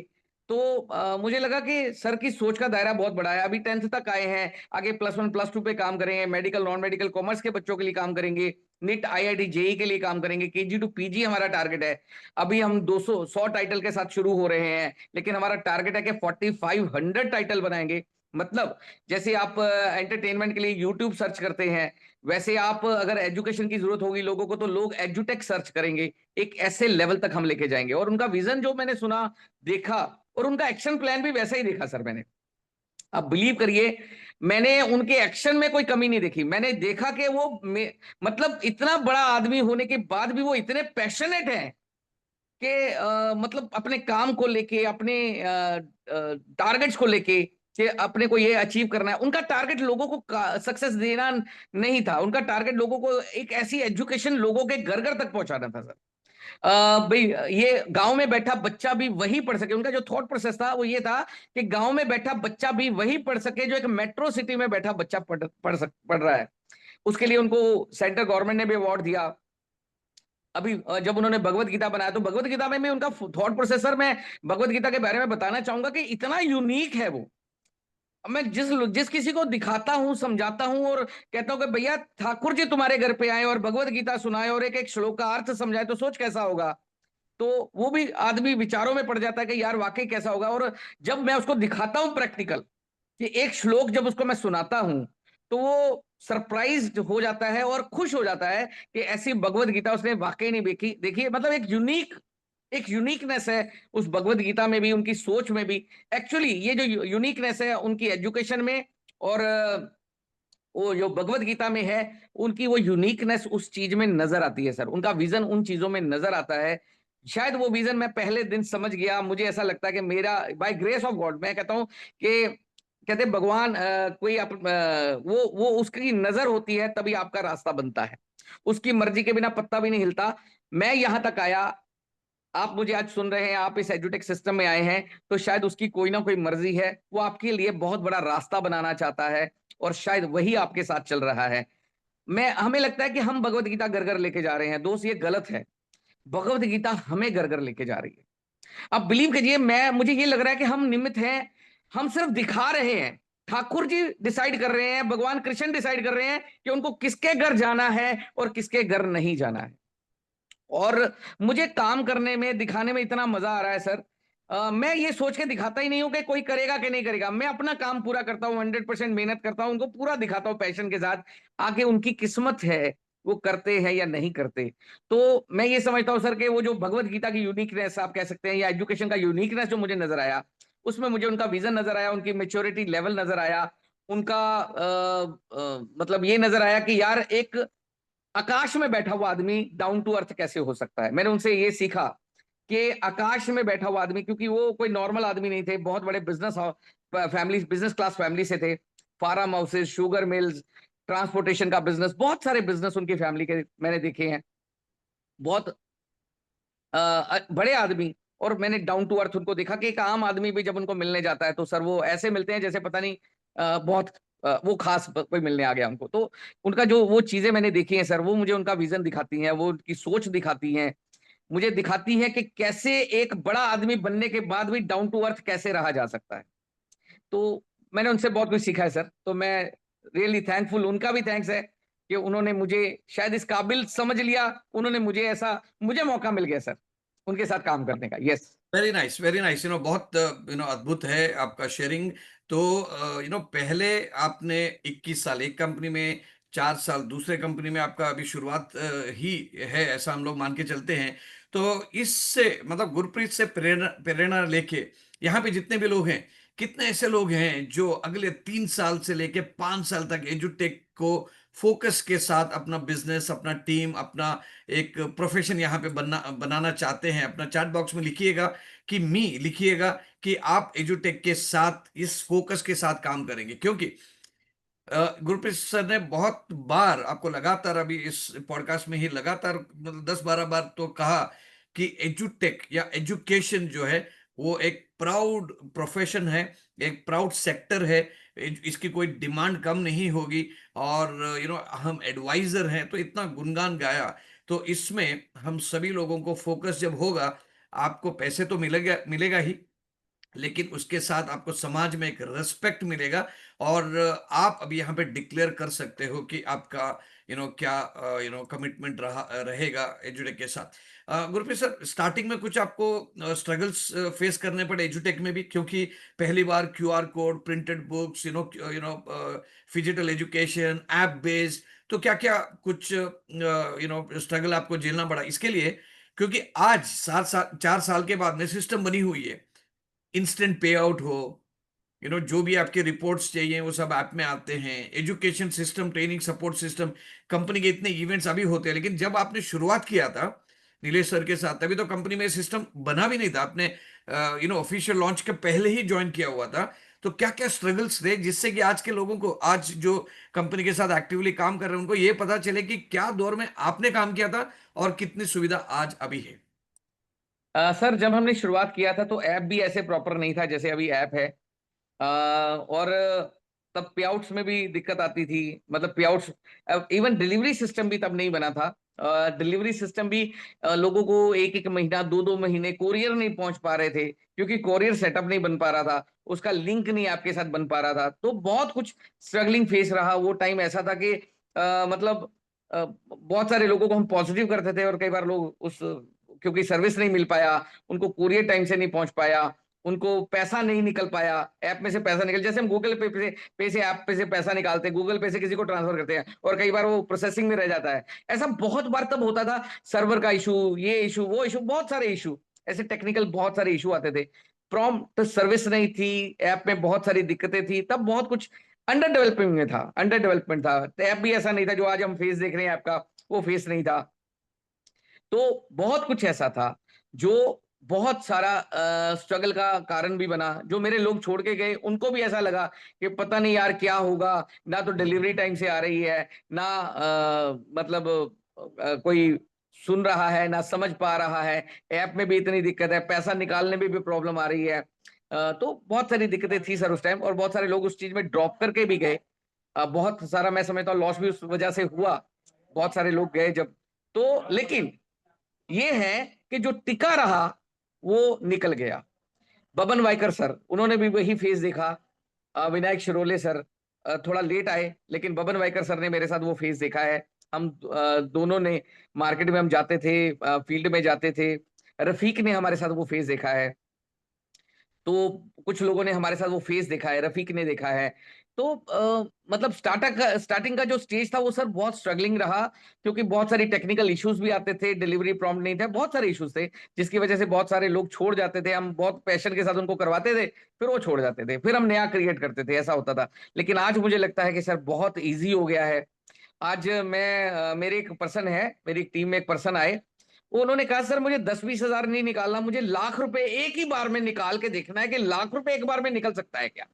तो मुझे लगा कि सर की सोच का दायरा बहुत बड़ा है। अभी 10th तक आए हैं, आगे +1 +2 पे काम करेंगे, मेडिकल नॉन मेडिकल कॉमर्स के बच्चों के लिए काम करेंगे, नीट आईआईटी जेई के लिए काम करेंगे, केजी टू पीजी हमारा टारगेट है। अभी हम 100 टाइटल के साथ शुरू हो रहे हैं, लेकिन हमारा टारगेट है कि 4500 टाइटल बनाएंगे। मतलब जैसे आप एंटरटेनमेंट के लिए यूट्यूब सर्च करते हैं, वैसे आप अगर एजुकेशन की जरूरत होगी लोगों को, तो लोग एजुटेक सर्च करेंगे। एक ऐसे लेवल तक हम लेके जाएंगे। और उनका विजन जो मैंने सुना, देखा, और उनका एक्शन प्लान भी वैसा ही देखा सर मैंने। आप बिलीव करिए, मैंने उनके एक्शन में कोई कमी नहीं देखी। मैंने देखा कि वो मतलब इतना बड़ा आदमी होने के बाद भी वो इतने पैशनेट हैं कि मतलब अपने काम को लेके, अपने टारगेट्स को लेके, कि अपने को ये अचीव करना है। उनका टारगेट लोगों को सक्सेस देना नहीं था, उनका टारगेट लोगों को एक ऐसी एजुकेशन लोगों के घर घर तक पहुंचाना था सर। भाई, ये गांव में बैठा बच्चा भी वही पढ़ सके। उनका जो थॉट प्रोसेस था वो ये था कि गांव में बैठा बच्चा भी वही पढ़ सके जो एक मेट्रो सिटी में बैठा बच्चा पढ़ रहा है। उसके लिए उनको सेंट्रल गवर्नमेंट ने भी अवार्ड दिया। अभी जब उन्होंने भगवत गीता बनाया, तो भगवत गीता में उनका थॉट प्रोसेसर, मैं भगवत गीता के बारे में बताना चाहूंगा कि इतना यूनिक है वो। अब मैं जिस जिस किसी को दिखाता हूं, समझाता हूं, और कहता हूं कि भैया ठाकुर जी तुम्हारे घर पे आए और भगवत गीता सुनाए और एक एक श्लोक का अर्थ समझाए, तो सोच कैसा होगा। तो वो भी आदमी विचारों में पड़ जाता है कि यार वाकई कैसा होगा। और जब मैं उसको दिखाता हूं प्रैक्टिकल कि एक श्लोक जब उसको मैं सुनाता हूं, तो वो सरप्राइज हो जाता है और खुश हो जाता है कि ऐसी भगवत गीता उसने वाकई नहीं देखी देखी है। मतलब एक यूनिकनेस है उस भगवत गीता में भी, उनकी सोच में भी। एक्चुअली ये जो यूनिकनेस है उनकी एजुकेशन में, और वो जो भगवत गीता में है, उनकी वो यूनिकनेस उस चीज में नजर आती है सर। उनका विजन उन चीजों में नजर आता है। शायद वो विजन मैं पहले दिन समझ गया। मुझे ऐसा लगता है कि मेरा बाय ग्रेस ऑफ गॉड, मैं कहता हूं कि कहते हैं भगवान कोई वो उसकी नजर होती है तभी आपका रास्ता बनता है। उसकी मर्जी के बिना पत्ता भी नहीं हिलता। मैं यहां तक आया, आप मुझे आज सुन रहे हैं, आप इस एजुटेक सिस्टम में आए हैं, तो शायद उसकी कोई ना कोई मर्जी है। वो आपके लिए बहुत बड़ा रास्ता बनाना चाहता है, और शायद वही आपके साथ चल रहा है। मैं हमें लगता है कि हम भगवत गीता घर घर लेके जा रहे हैं। दोस्त, ये गलत है। भगवत गीता हमें घर घर लेके जा रही है। अब बिलीव कीजिए, मैं मुझे ये लग रहा है कि हम निमित्त हैं। हम सिर्फ दिखा रहे हैं। ठाकुर जी डिसाइड कर रहे हैं, भगवान कृष्ण डिसाइड कर रहे हैं कि उनको किसके घर जाना है और किसके घर नहीं जाना है। और मुझे काम करने में, दिखाने में इतना मजा आ रहा है सर। मैं ये सोच के दिखाता ही नहीं हूं कि कोई करेगा कि नहीं करेगा। मैं अपना काम पूरा करता हूँ, 100% मेहनत करता हूँ, उनको पूरा दिखाता हूँ पैशन के साथ। आगे उनकी किस्मत है, वो करते हैं या नहीं करते। तो मैं ये समझता हूँ सर कि वो जो भगवत गीता की यूनिकनेस आप कह सकते हैं, या एजुकेशन का यूनिकनेस जो मुझे नजर आया, उसमें मुझे उनका विजन नजर आया, उनकी मेच्योरिटी लेवल नजर आया, उनका मतलब ये नजर आया कि यार एक आकाश में बैठा हुआ आदमी डाउन टू अर्थ कैसे हो सकता है। मैंने उनसे ये सीखा कि आकाश में बैठा हुआ आदमी, क्योंकि वो कोई नॉर्मल आदमी नहीं थे, बहुत बड़े बिजनेस क्लास फैमिली से थे। Farm houses, sugar mills, transportation का बिजनेस, बहुत सारे बिजनेस उनकी फैमिली के मैंने देखे हैं। बहुत बड़े आदमी। और मैंने डाउन टू अर्थ उनको देखा कि एक आम आदमी भी जब उनको मिलने जाता है तो सर वो ऐसे मिलते हैं जैसे पता नहीं बहुत वो खास कोई मिलने आ गया उनको। तो उनका जो वो चीजें मैंने देखी हैं सर, वो मुझे उनका विजन दिखाती हैं, वो उनकी सोच दिखाती हैं। मुझे दिखाती है कि कैसे एक बड़ा आदमी बनने के बाद भी डाउन टू अर्थ कैसे रहा जा सकता है। तो मैंने उनसे बहुत कुछ सीखा है सर। तो मैं रियली थैंकफुल, उनका भी थैंक्स है कि उन्होंने मुझे शायद इस काबिल समझ लिया। उन्होंने मुझे ऐसा, मुझे मौका मिल गया सर उनके साथ काम करने का। Yes. Very nice, very nice. बहुत अद्भुत है आपका शेयरिंग। तो पहले आपने 21 साल एक कंपनी में, 4 साल दूसरे कंपनी में, आपका अभी शुरुआत ही है, ऐसा हम लोग मान के चलते हैं। तो इससे मतलब गुरप्रीत से प्रेरणा प्रेरणा लेके यहाँ पे जितने भी लोग हैं, कितने ऐसे लोग हैं जो अगले 3 साल से लेके 5 साल तक एजुटेक को फोकस के साथ अपना बिजनेस, अपना टीम, अपना एक प्रोफेशन यहाँ पे बनाना चाहते हैं? अपना चैट बॉक्स में लिखिएगा कि लिखिएगा कि आप एजुटेक के साथ इस फोकस के साथ काम करेंगे। क्योंकि गुरप्रीत सर ने बहुत बार आपको लगातार अभी इस पॉडकास्ट में ही लगातार मतलब 10-12 बार तो कहा कि एजुटेक या एजुकेशन जो है वो एक प्राउड प्रोफेशन है, एक प्राउड सेक्टर है। इसकी कोई डिमांड कम नहीं होगी। और हम एडवाइजर हैं, तो इतना गुणगान गाया। तो इसमें हम सभी लोगों को फोकस जब होगा, आपको पैसे तो मिलेगा मिलेगा ही, लेकिन उसके साथ आपको समाज में एक रिस्पेक्ट मिलेगा। और आप अभी यहाँ पे डिक्लेयर कर सकते हो कि आपका क्या कमिटमेंट रहेगा एजुटेक के साथ। गुरप्रीत सर, स्टार्टिंग में कुछ आपको स्ट्रगल्स फेस करने पड़े एजुटेक में भी? क्योंकि पहली बार QR code, printed books, physical education, app based, तो क्या क्या कुछ स्ट्रगल आपको झेलना पड़ा इसके लिए? क्योंकि आज 4 साल के बाद में सिस्टम बनी हुई है, इंस्टेंट पे आउट हो, जो भी आपके रिपोर्ट्स चाहिए वो सब ऐप में आते हैं। Education system, training support system, company के इतने इवेंट्स अभी होते हैं। लेकिन जब आपने शुरुआत किया था नीलेश सर के साथ, तभी तो कंपनी में सिस्टम बना भी नहीं था। आपने ऑफिशियल लॉन्च के पहले ही ज्वाइन किया हुआ था। तो क्या क्या स्ट्रगल्स थे जिससे कि आज के लोगों को, आज जो कंपनी के साथ एक्टिवली काम कर रहे हैं, उनको ये पता चले कि क्या दौर में आपने काम किया था और कितनी सुविधा आज अभी है? सर जब हमने शुरुआत किया था तो ऐप भी ऐसे प्रॉपर नहीं था जैसे अभी ऐप है। और तब पेआउट्स में भी दिक्कत आती थी। मतलब पेआउट्स, इवन डिलीवरी सिस्टम भी तब नहीं बना था। डिलीवरी सिस्टम भी लोगों को एक एक महीना, दो दो महीने कोरियर नहीं पहुंच पा रहे थे, क्योंकि कोरियर सेटअप नहीं बन पा रहा था, उसका लिंक नहीं आपके साथ बन पा रहा था। तो बहुत कुछ स्ट्रगलिंग फेस रहा। वो टाइम ऐसा था कि मतलब बहुत सारे लोगों को हम पॉजिटिव करते थे और कई बार लोग उस क्योंकि सर्विस नहीं मिल पाया, उनको कुरियर टाइम से नहीं पहुंच पाया, उनको पैसा नहीं निकल पाया, ऐप में से पैसा निकल, जैसे हम गूगल पे से ऐप पे से पैसा निकालते हैं, गूगल पे से किसी को ट्रांसफर करते हैं और कई बार वो प्रोसेसिंग में रह जाता है। ऐसा बहुत बार तब होता था, सर्वर का इशू, ये इशू, वो इशू, बहुत सारे इशू, ऐसे टेक्निकल बहुत सारे इशू आते थे। प्रॉम्प्ट सर्विस नहीं थी, ऐप में बहुत सारी दिक्कतें थी, तब बहुत कुछ अंडर डेवलपिंग में था, अंडर डेवलपमेंट था। तो ऐप भी ऐसा नहीं था जो आज हम फेस देख रहे हैं, ऐप का वो फेस नहीं था। तो बहुत कुछ ऐसा था जो बहुत सारा स्ट्रगल का कारण भी बना। जो मेरे लोग छोड़ के गए उनको भी ऐसा लगा कि पता नहीं यार क्या होगा, ना तो डिलीवरी टाइम से आ रही है, ना मतलब कोई सुन रहा है, ना समझ पा रहा है, ऐप में भी इतनी दिक्कत है, पैसा निकालने में भी प्रॉब्लम आ रही है। तो बहुत सारी दिक्कतें थी सर उस टाइम, और बहुत सारे लोग उस चीज में ड्रॉप करके भी गए। बहुत सारा मैं समझता हूँ लॉस भी उस वजह से हुआ, बहुत सारे लोग गए जब। तो लेकिन ये है कि जो टिका रहा वो निकल गया। बबन वाइकर सर, उन्होंने भी वही फेज देखा। विनायक शिरोले सर थोड़ा लेट आए, लेकिन बबन वाइकर सर ने मेरे साथ वो फेज देखा है। हम दोनों ने मार्केट में हम जाते थे, फील्ड में जाते थे। रफीक ने हमारे साथ वो फेज देखा है। तो कुछ लोगों ने हमारे साथ वो फेज देखा है, रफीक ने देखा है। तो मतलब स्टार्टिंग का जो स्टेज था वो सर बहुत स्ट्रगलिंग रहा, क्योंकि बहुत सारी टेक्निकल इश्यूज भी आते थे, डिलीवरी प्रॉम्प्ट नहीं थे, बहुत सारे इश्यूज थे, जिसकी वजह से बहुत सारे लोग छोड़ जाते थे। हम बहुत पैशन के साथ उनको करवाते थे, फिर वो छोड़ जाते थे, फिर हम नया क्रिएट करते थे, ऐसा होता था। लेकिन आज मुझे लगता है कि सर बहुत ईजी हो गया है। आज मेरे एक पर्सन है, मेरी टीम में एक पर्सन आए, वो उन्होंने कहा सर मुझे 10-20 हजार नहीं निकालना, मुझे लाख रुपए एक ही बार में निकाल के देखना है कि लाख रुपए एक बार में निकल सकता है क्या।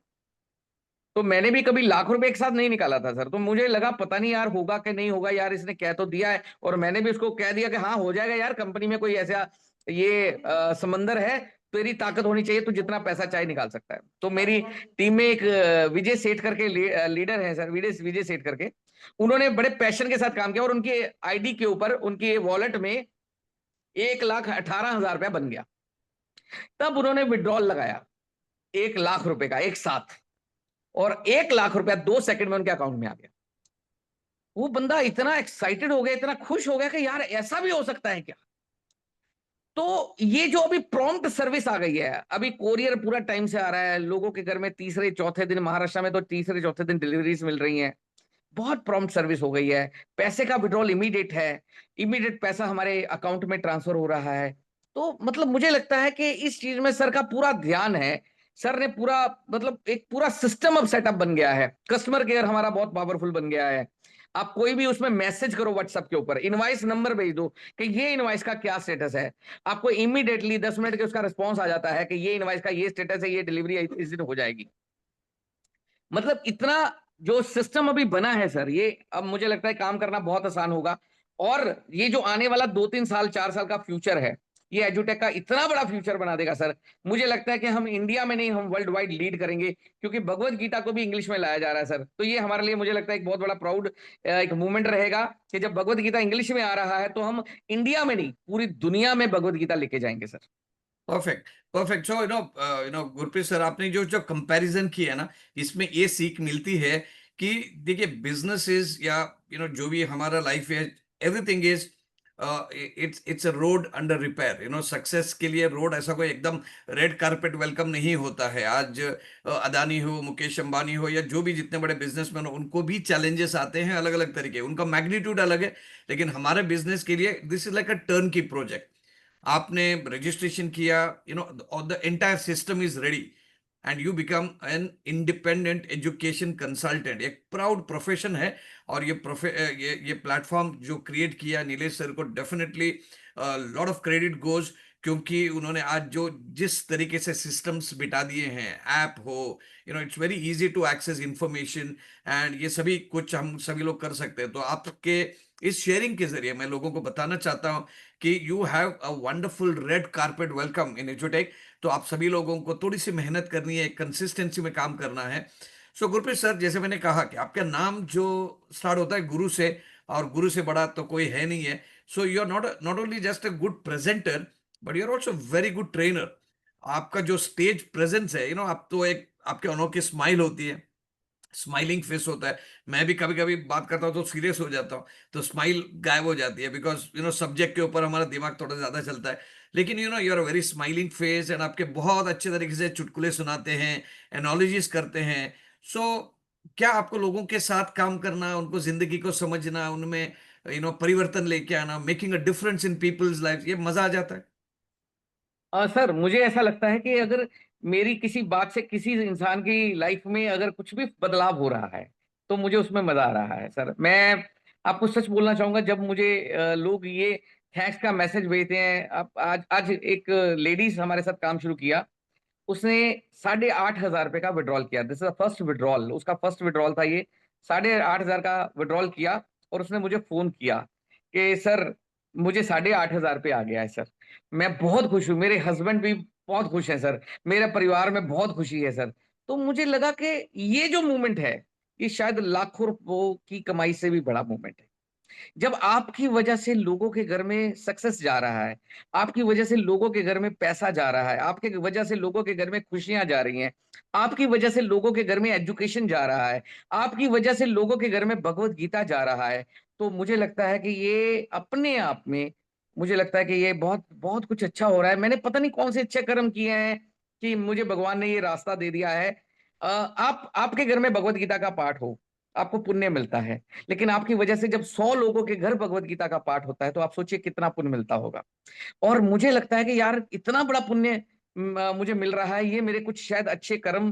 तो मैंने भी कभी लाख रुपए एक साथ नहीं निकाला था सर, तो मुझे लगा पता नहीं यार होगा कि नहीं होगा, यार इसने कह तो दिया है, और मैंने भी उसको कह दिया कि हाँ हो जाएगा यार, कंपनी में कोई ऐसा ये समंदर है, तेरी ताकत होनी चाहिए, तू जितना पैसा चाहे निकाल सकता है। तो मेरी टीम में एक विजय सेठ करके लीडर है सर, विजय विजय सेठ करके, उन्होंने बड़े पैशन के साथ काम किया, और उनके आईडी के ऊपर उनके वॉलेट में 1,18,000 रुपया बन गया। तब उन्होंने विड्रॉल लगाया 1 लाख रुपए का एक साथ, और 1 लाख रुपया 2 सेकंड में उनके अकाउंट में आ गया। वो बंदा इतना एक्साइटेड हो गया, इतना खुश हो गया कि यार ऐसा भी हो सकता है क्या। तो ये जो अभी प्रॉम्प्ट सर्विस आ गई है, अभी कोरियर पूरा टाइम से आ रहा है लोगों के घर में, तीसरे चौथे दिन, महाराष्ट्र में तो तीसरे चौथे दिन डिलीवरीज मिल रही हैं। बहुत प्रॉम्प्ट सर्विस हो गई है, पैसे का विड्रॉल इमीडिएट है, इमीडिएट पैसा हमारे अकाउंट में ट्रांसफर हो रहा है। तो मतलब मुझे लगता है कि इस चीज में सर का पूरा ध्यान है। सर ने पूरा मतलब एक पूरा सिस्टम अब सेटअप बन गया है, कस्टमर केयर हमारा बहुत पावरफुल बन गया है। आप कोई भी उसमें मैसेज करो व्हाट्सएप के ऊपर, इनवाइस नंबर भेज दो कि ये इनवाइस का क्या स्टेटस है, आपको इमीडिएटली 10 मिनट के उसका रिस्पॉन्स आ जाता है कि ये इनवाइस का ये स्टेटस है, ये डिलीवरी इस दिन हो जाएगी। मतलब इतना जो सिस्टम अभी बना है सर, ये अब मुझे लगता है काम करना बहुत आसान होगा। और ये जो आने वाला 2-3 साल 4 साल का फ्यूचर है, ये एजुटेक का इतना बड़ा फ्यूचर बना देगा सर। मुझे लगता है कि हम इंडिया में नहीं, हम वर्ल्ड वाइड लीड करेंगे, क्योंकि भगवत गीता को भी इंग्लिश में लाया जा रहा है सर। तो ये हमारे लिए मुझे लगता है एक बहुत बड़ा प्राउड एक मूवमेंट रहेगा कि जब भगवत गीता इंग्लिश में आ रहा है, तो हम इंडिया में नहीं पूरी दुनिया में भगवत गीता लेके जाएंगे sir. Perfect, perfect. So Gurpreet sir, आपने जो जो कंपैरिजन किया है ना, इसमें ये सीख मिलती है कि देखिए, बिजनेस इज या जो भी हमारा लाइफ है, everything is it's a road under repair. Success के लिए रोड ऐसा कोई एकदम रेड कारपेट वेलकम नहीं होता है। आज अदानी हो, मुकेश अंबानी हो, या जो भी जितने बड़े बिजनेसमैन हो, उनको भी चैलेंजेस आते हैं अलग अलग तरीके, उनका मैग्नीट्यूड अलग है। लेकिन हमारे बिजनेस के लिए this is like a turn की प्रोजेक्ट। आपने रजिस्ट्रेशन किया, और the entire system is ready, and you become an independent education consultant. एक प्राउड प्रोफेशन है। और ये प्लेटफॉर्म जो क्रिएट किया नीलेश सर को definitely lot of credit goes, क्योंकि उन्होंने आज जो जिस तरीके से सिस्टम्स बिठा दिए हैं, ऐप हो, it's very easy to access information, and ये सभी कुछ हम सभी लोग कर सकते हैं। तो आपके इस शेयरिंग के जरिए मैं लोगों को बताना चाहता हूं कि you have a wonderful red carpet welcome in एजुटेक। तो आप सभी लोगों को थोड़ी सी मेहनत करनी है, कंसिस्टेंसी में काम करना है। सो गुरप्रीत सर, जैसे मैंने कहा कि आपका नाम जो स्टार्ट होता है गुरु से, और गुरु से बड़ा तो कोई है नहीं है। So you are not only just a good presenter, but you are also very good trainer. आपका जो स्टेज प्रेजेंस है, आप तो एक, आपके अनोखी स्माइल होती है, स्माइलिंग फेस होता है। मैं भी कभी कभी बात करता हूँ तो सीरियस हो जाता हूँ, तो स्माइल गायब हो जाती है, बिकॉज सब्जेक्ट के ऊपर हमारा दिमाग थोड़ा ज्यादा चलता है। लेकिन you are very smiling face, and आपके बहुत अच्छे तरीके से चुटकुले सुनाते हैं, एनालॉजीज करते हैं। सो क्या आपको लोगों के साथ काम करना, उनको जिंदगी को समझना, उनमें परिवर्तन लेके आना, making a difference in people's life, ये मजा आ जाता है? सर मुझे ऐसा लगता है कि अगर मेरी किसी बात से किसी इंसान की लाइफ में अगर कुछ भी बदलाव हो रहा है तो मुझे उसमें मजा आ रहा है सर। मैं आपको सच बोलना चाहूंगा, जब मुझे लोग ये थैंक्स का मैसेज भेजते हैं। अब आज आज एक लेडीज हमारे साथ काम शुरू किया, उसने 8,500 रुपए का विड्रॉल किया। दिस इज फर्स्ट विड्रॉल, उसका फर्स्ट विड्रॉल था ये। 8,500 का विड्रॉल किया और उसने मुझे फोन किया कि सर मुझे 8,500 रुपये आ गया है सर। मैं बहुत खुश हूँ, मेरे हस्बैंड भी बहुत खुश हैं सर, मेरे परिवार में बहुत खुशी है सर। तो मुझे लगा कि ये जो मूवमेंट है ये शायद लाखों रुपयों की कमाई से भी बड़ा मूवमेंट है। जब आपकी वजह से लोगों के घर में सक्सेस जा रहा है, आपकी वजह से लोगों के घर में पैसा जा रहा है, आपके वजह से लोगों के घर में खुशियां जा रही हैं, आपकी वजह से लोगों के घर में एजुकेशन जा रहा है, आपकी वजह से लोगों के घर में भगवत गीता जा रहा है, तो मुझे लगता है कि ये अपने आप में, मुझे लगता है कि ये बहुत बहुत कुछ अच्छा हो रहा है। मैंने पता नहीं कौन से अच्छे कर्म किए हैं कि मुझे भगवान ने ये रास्ता दे दिया है। आप आपके घर में भगवत गीता का पाठ हो, आपको पुण्य मिलता है। लेकिन आपकी वजह से जब 100 लोगों के घर भगवत गीता का पाठ होता है तो आप सोचिए कितना पुण्य मिलता होगा। और मुझे लगता है कि यार इतना बड़ा पुण्य मुझे मिल रहा है, ये मेरे कुछ शायद अच्छे कर्म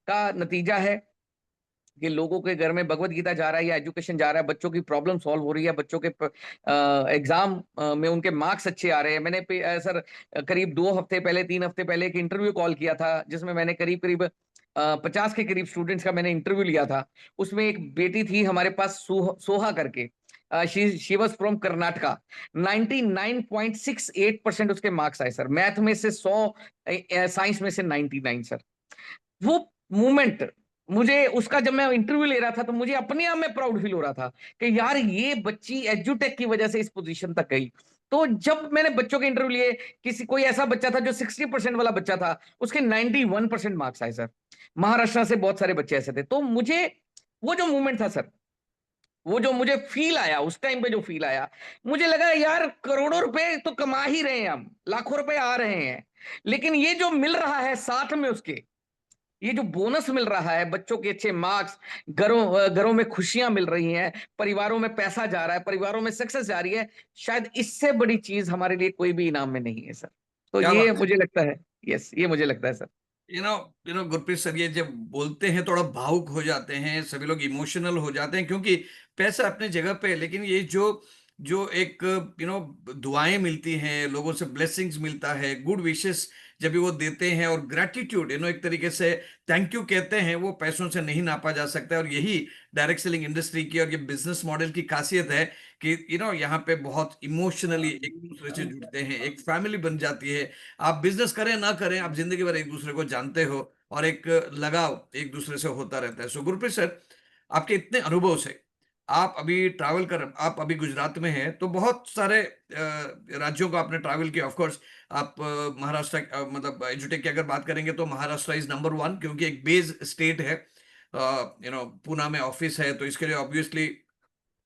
का नतीजा है कि लोगों के घर में भगवत गीता जा रहा है या एजुकेशन जा रहा है, बच्चों की प्रॉब्लम सॉल्व हो रही है, बच्चों के एग्जाम में उनके मार्क्स अच्छे आ रहे हैं। मैंने सर करीब 2 हफ्ते पहले 3 हफ्ते पहले एक इंटरव्यू कॉल किया था जिसमें मैंने करीब करीब 50 के करीब स्टूडेंट्स का मैंने इंटरव्यू लिया था। उसमें एक बेटी थी हमारे पास, सोहा करके, शी वॉज फ्रॉम कर्नाटका। 99.68% उसके मार्क्स आए सर, मैथ में से 100, साइंस में से 99 सर। वो मूवमेंट, मुझे उसका जब मैं इंटरव्यू ले रहा था तो मुझे अपने आप में प्राउड फील हो रहा था कि यार ये बच्ची एजुटेक की वजह से इस पोजीशन तक गई। तो जब मैंने बच्चों के इंटरव्यू लिए, किसी कोई ऐसा बच्चा था जो 60% वाला बच्चा था, उसके 91% मार्क्स आए सर। महाराष्ट्र से बहुत सारे बच्चे ऐसे थे। तो मुझे वो जो मूवमेंट था सर, वो जो मुझे फील आया उस टाइम पे, जो फील आया, मुझे लगा यार करोड़ों रुपए तो कमा ही रहे हैं हम, लाखों रुपए आ रहे हैं, लेकिन ये जो मिल रहा है साथ में उसके, ये जो बोनस मिल रहा है, बच्चों के अच्छे मार्क्स, घरों में खुशियां मिल रही हैं, परिवारों में पैसा जा रहा है, परिवारों में सक्सेस जा रही है, शायद इससे बड़ी चीज हमारे लिए कोई भी इनाम में नहीं है सर। तो क्या ये बात मुझे लगता है, यस, ये मुझे लगता है sir. You know Gurpreet sir, ये जब बोलते हैं थोड़ा भावुक हो जाते हैं, सभी लोग इमोशनल हो जाते हैं, क्योंकि पैसा अपने जगह पे है, लेकिन ये जो जो एक दुआएं मिलती हैं लोगों से, ब्लेसिंग्स मिलता है, गुड विशेस जब भी वो देते हैं, और ग्रेटिट्यूड एक तरीके से थैंक यू कहते हैं, वो पैसों से नहीं नापा जा सकता है। और यही डायरेक्ट सेलिंग इंडस्ट्री की और ये बिजनेस मॉडल की खासियत है कि यहाँ पे बहुत इमोशनली एक दूसरे से जुड़ते हैं, एक फैमिली बन जाती है। आप बिजनेस करें ना करें, आप जिंदगी भर एक दूसरे को जानते हो, और एक लगाव एक दूसरे से होता रहता है। सो गुरप्रीत सर, आपके इतने अनुभव से, आप अभी ट्रैवल कर, आप अभी गुजरात में हैं, तो बहुत सारे राज्यों का आपने ट्रैवल किया। ऑफ कोर्स आप महाराष्ट्र, मतलब एजुटेक की अगर बात करेंगे तो महाराष्ट्र इज नंबर वन, क्योंकि एक बेस स्टेट है। पूना में ऑफिस है, तो इसके लिए obviously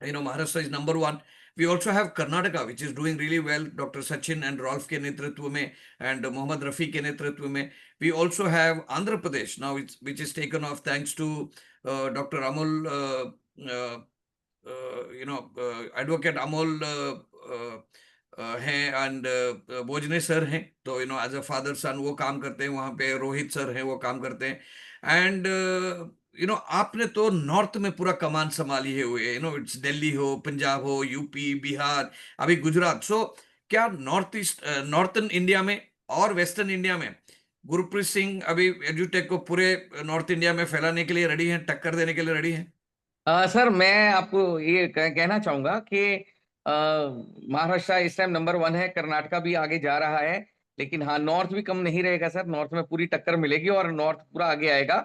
Maharashtra is number one. We also have Karnataka, which is doing really well. Dr. Sachin and Rolf के नेतृत्व में, and Mohammad Rafi के नेतृत्व में. We also have Andhra Pradesh now, which is taken off thanks to Dr. Amol, Advocate Amol हैं, and भोजने sir हैं। तो एज अ फादर सन वो काम करते हैं वहाँ पे, रोहित सर हैं वो काम करते हैं। एंड आपने तो नॉर्थ में पूरा कमान संभाली है हुए, इट्स दिल्ली हो, पंजाब हो, यूपी, बिहार, अभी गुजरात। सो क्या नॉर्थ ईस्ट, नॉर्थन इंडिया में और वेस्टर्न इंडिया में गुरप्रीत सिंह अभी एजुटेक को पूरे नॉर्थ इंडिया में फैलाने के लिए रेडी हैं, टक्कर देने के लिए रेडी हैं? सर मैं आपको ये कहना चाहूंगा कि अ, महाराष्ट्र इस टाइम नंबर 1 है, कर्नाटका भी आगे जा रहा है, लेकिन हाँ नॉर्थ भी कम नहीं रहेगा सर। नॉर्थ में पूरी टक्कर मिलेगी और नॉर्थ पूरा आगे आएगा,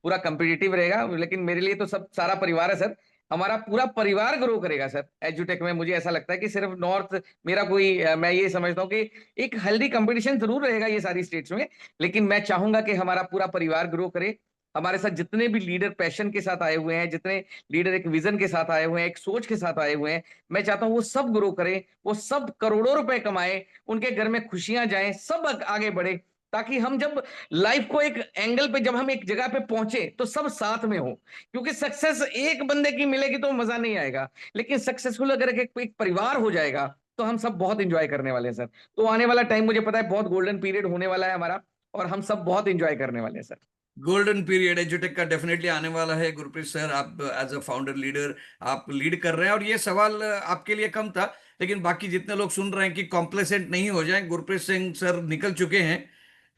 पूरा कंपिटिटिव रहेगा। लेकिन मेरे लिए तो सब सारा परिवार है सर, हमारा पूरा परिवार ग्रो करेगा सर एजुटेक में। मुझे ऐसा लगता है कि सिर्फ नॉर्थ मेरा कोई मैं ये समझता हूँ कि एक हेल्दी कंपटीशन जरूर रहेगा ये सारी स्टेट्स में, लेकिन मैं चाहूंगा कि हमारा पूरा परिवार ग्रो करे। हमारे साथ जितने भी लीडर पैशन के साथ आए हुए हैं, जितने लीडर एक विजन के साथ आए हुए हैं, एक सोच के साथ आए हुए हैं, मैं चाहता हूँ वो सब ग्रो करें, वो सब करोड़ों रुपए कमाएं, उनके घर में खुशियां जाएं, सब आगे बढ़े, ताकि हम जब लाइफ को एक एंगल पे, जब हम एक जगह पे पहुंचे तो सब साथ में हो। क्योंकि सक्सेस एक बंदे की मिलेगी तो मजा नहीं आएगा, लेकिन सक्सेसफुल अगर एक परिवार हो जाएगा तो हम सब बहुत इंजॉय करने वाले हैं सर। तो आने वाला टाइम मुझे पता है बहुत गोल्डन पीरियड होने वाला है हमारा, और हम सब बहुत इंजॉय करने वाले हैं सर। गोल्डन पीरियड एजुटेक का डेफिनेटली आने वाला है गुरप्रीत सर। आप एज अ फाउंडर लीडर आप लीड कर रहे हैं, और ये सवाल आपके लिए कम था, लेकिन बाकी जितने लोग सुन रहे हैं कि कॉम्प्लेसेंट नहीं हो जाएं, गुरप्रीत सिंह सर निकल चुके हैं।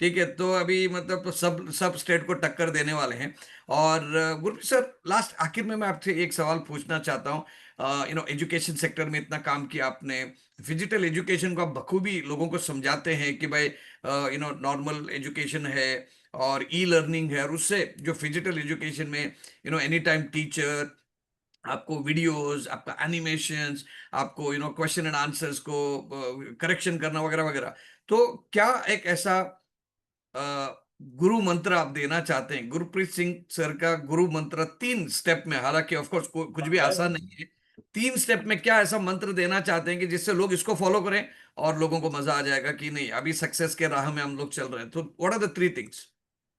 ठीक है, तो अभी मतलब सब सब स्टेट को टक्कर देने वाले हैं। और गुरप्रीत सर, लास्ट आखिर में मैं आपसे एक सवाल पूछना चाहता हूँ। एजुकेशन सेक्टर में इतना काम किया आपने, फिजिकल एजुकेशन को आप बखूबी लोगों को समझाते हैं कि भाई नॉर्मल एजुकेशन है और ई लर्निंग है, और उससे जो फिजिकल एजुकेशन में एनी टाइम टीचर आपको वीडियोस, आपका एनिमेशंस, आपको क्वेश्चन एंड आंसर्स को करेक्शन करना वगैरह वगैरह। तो क्या एक ऐसा गुरु मंत्र आप देना चाहते हैं? गुरप्रीत सिंह सर का गुरु मंत्र 3 स्टेप में, हालांकि ऑफ कोर्स कुछ भी आसान नहीं है, 3 स्टेप में क्या ऐसा मंत्र देना चाहते हैं कि जिससे लोग इसको फॉलो करें और लोगों को मजा आ जाएगा कि नहीं अभी सक्सेस के राह में हम लोग चल रहे हैं? तो what are the 3 things?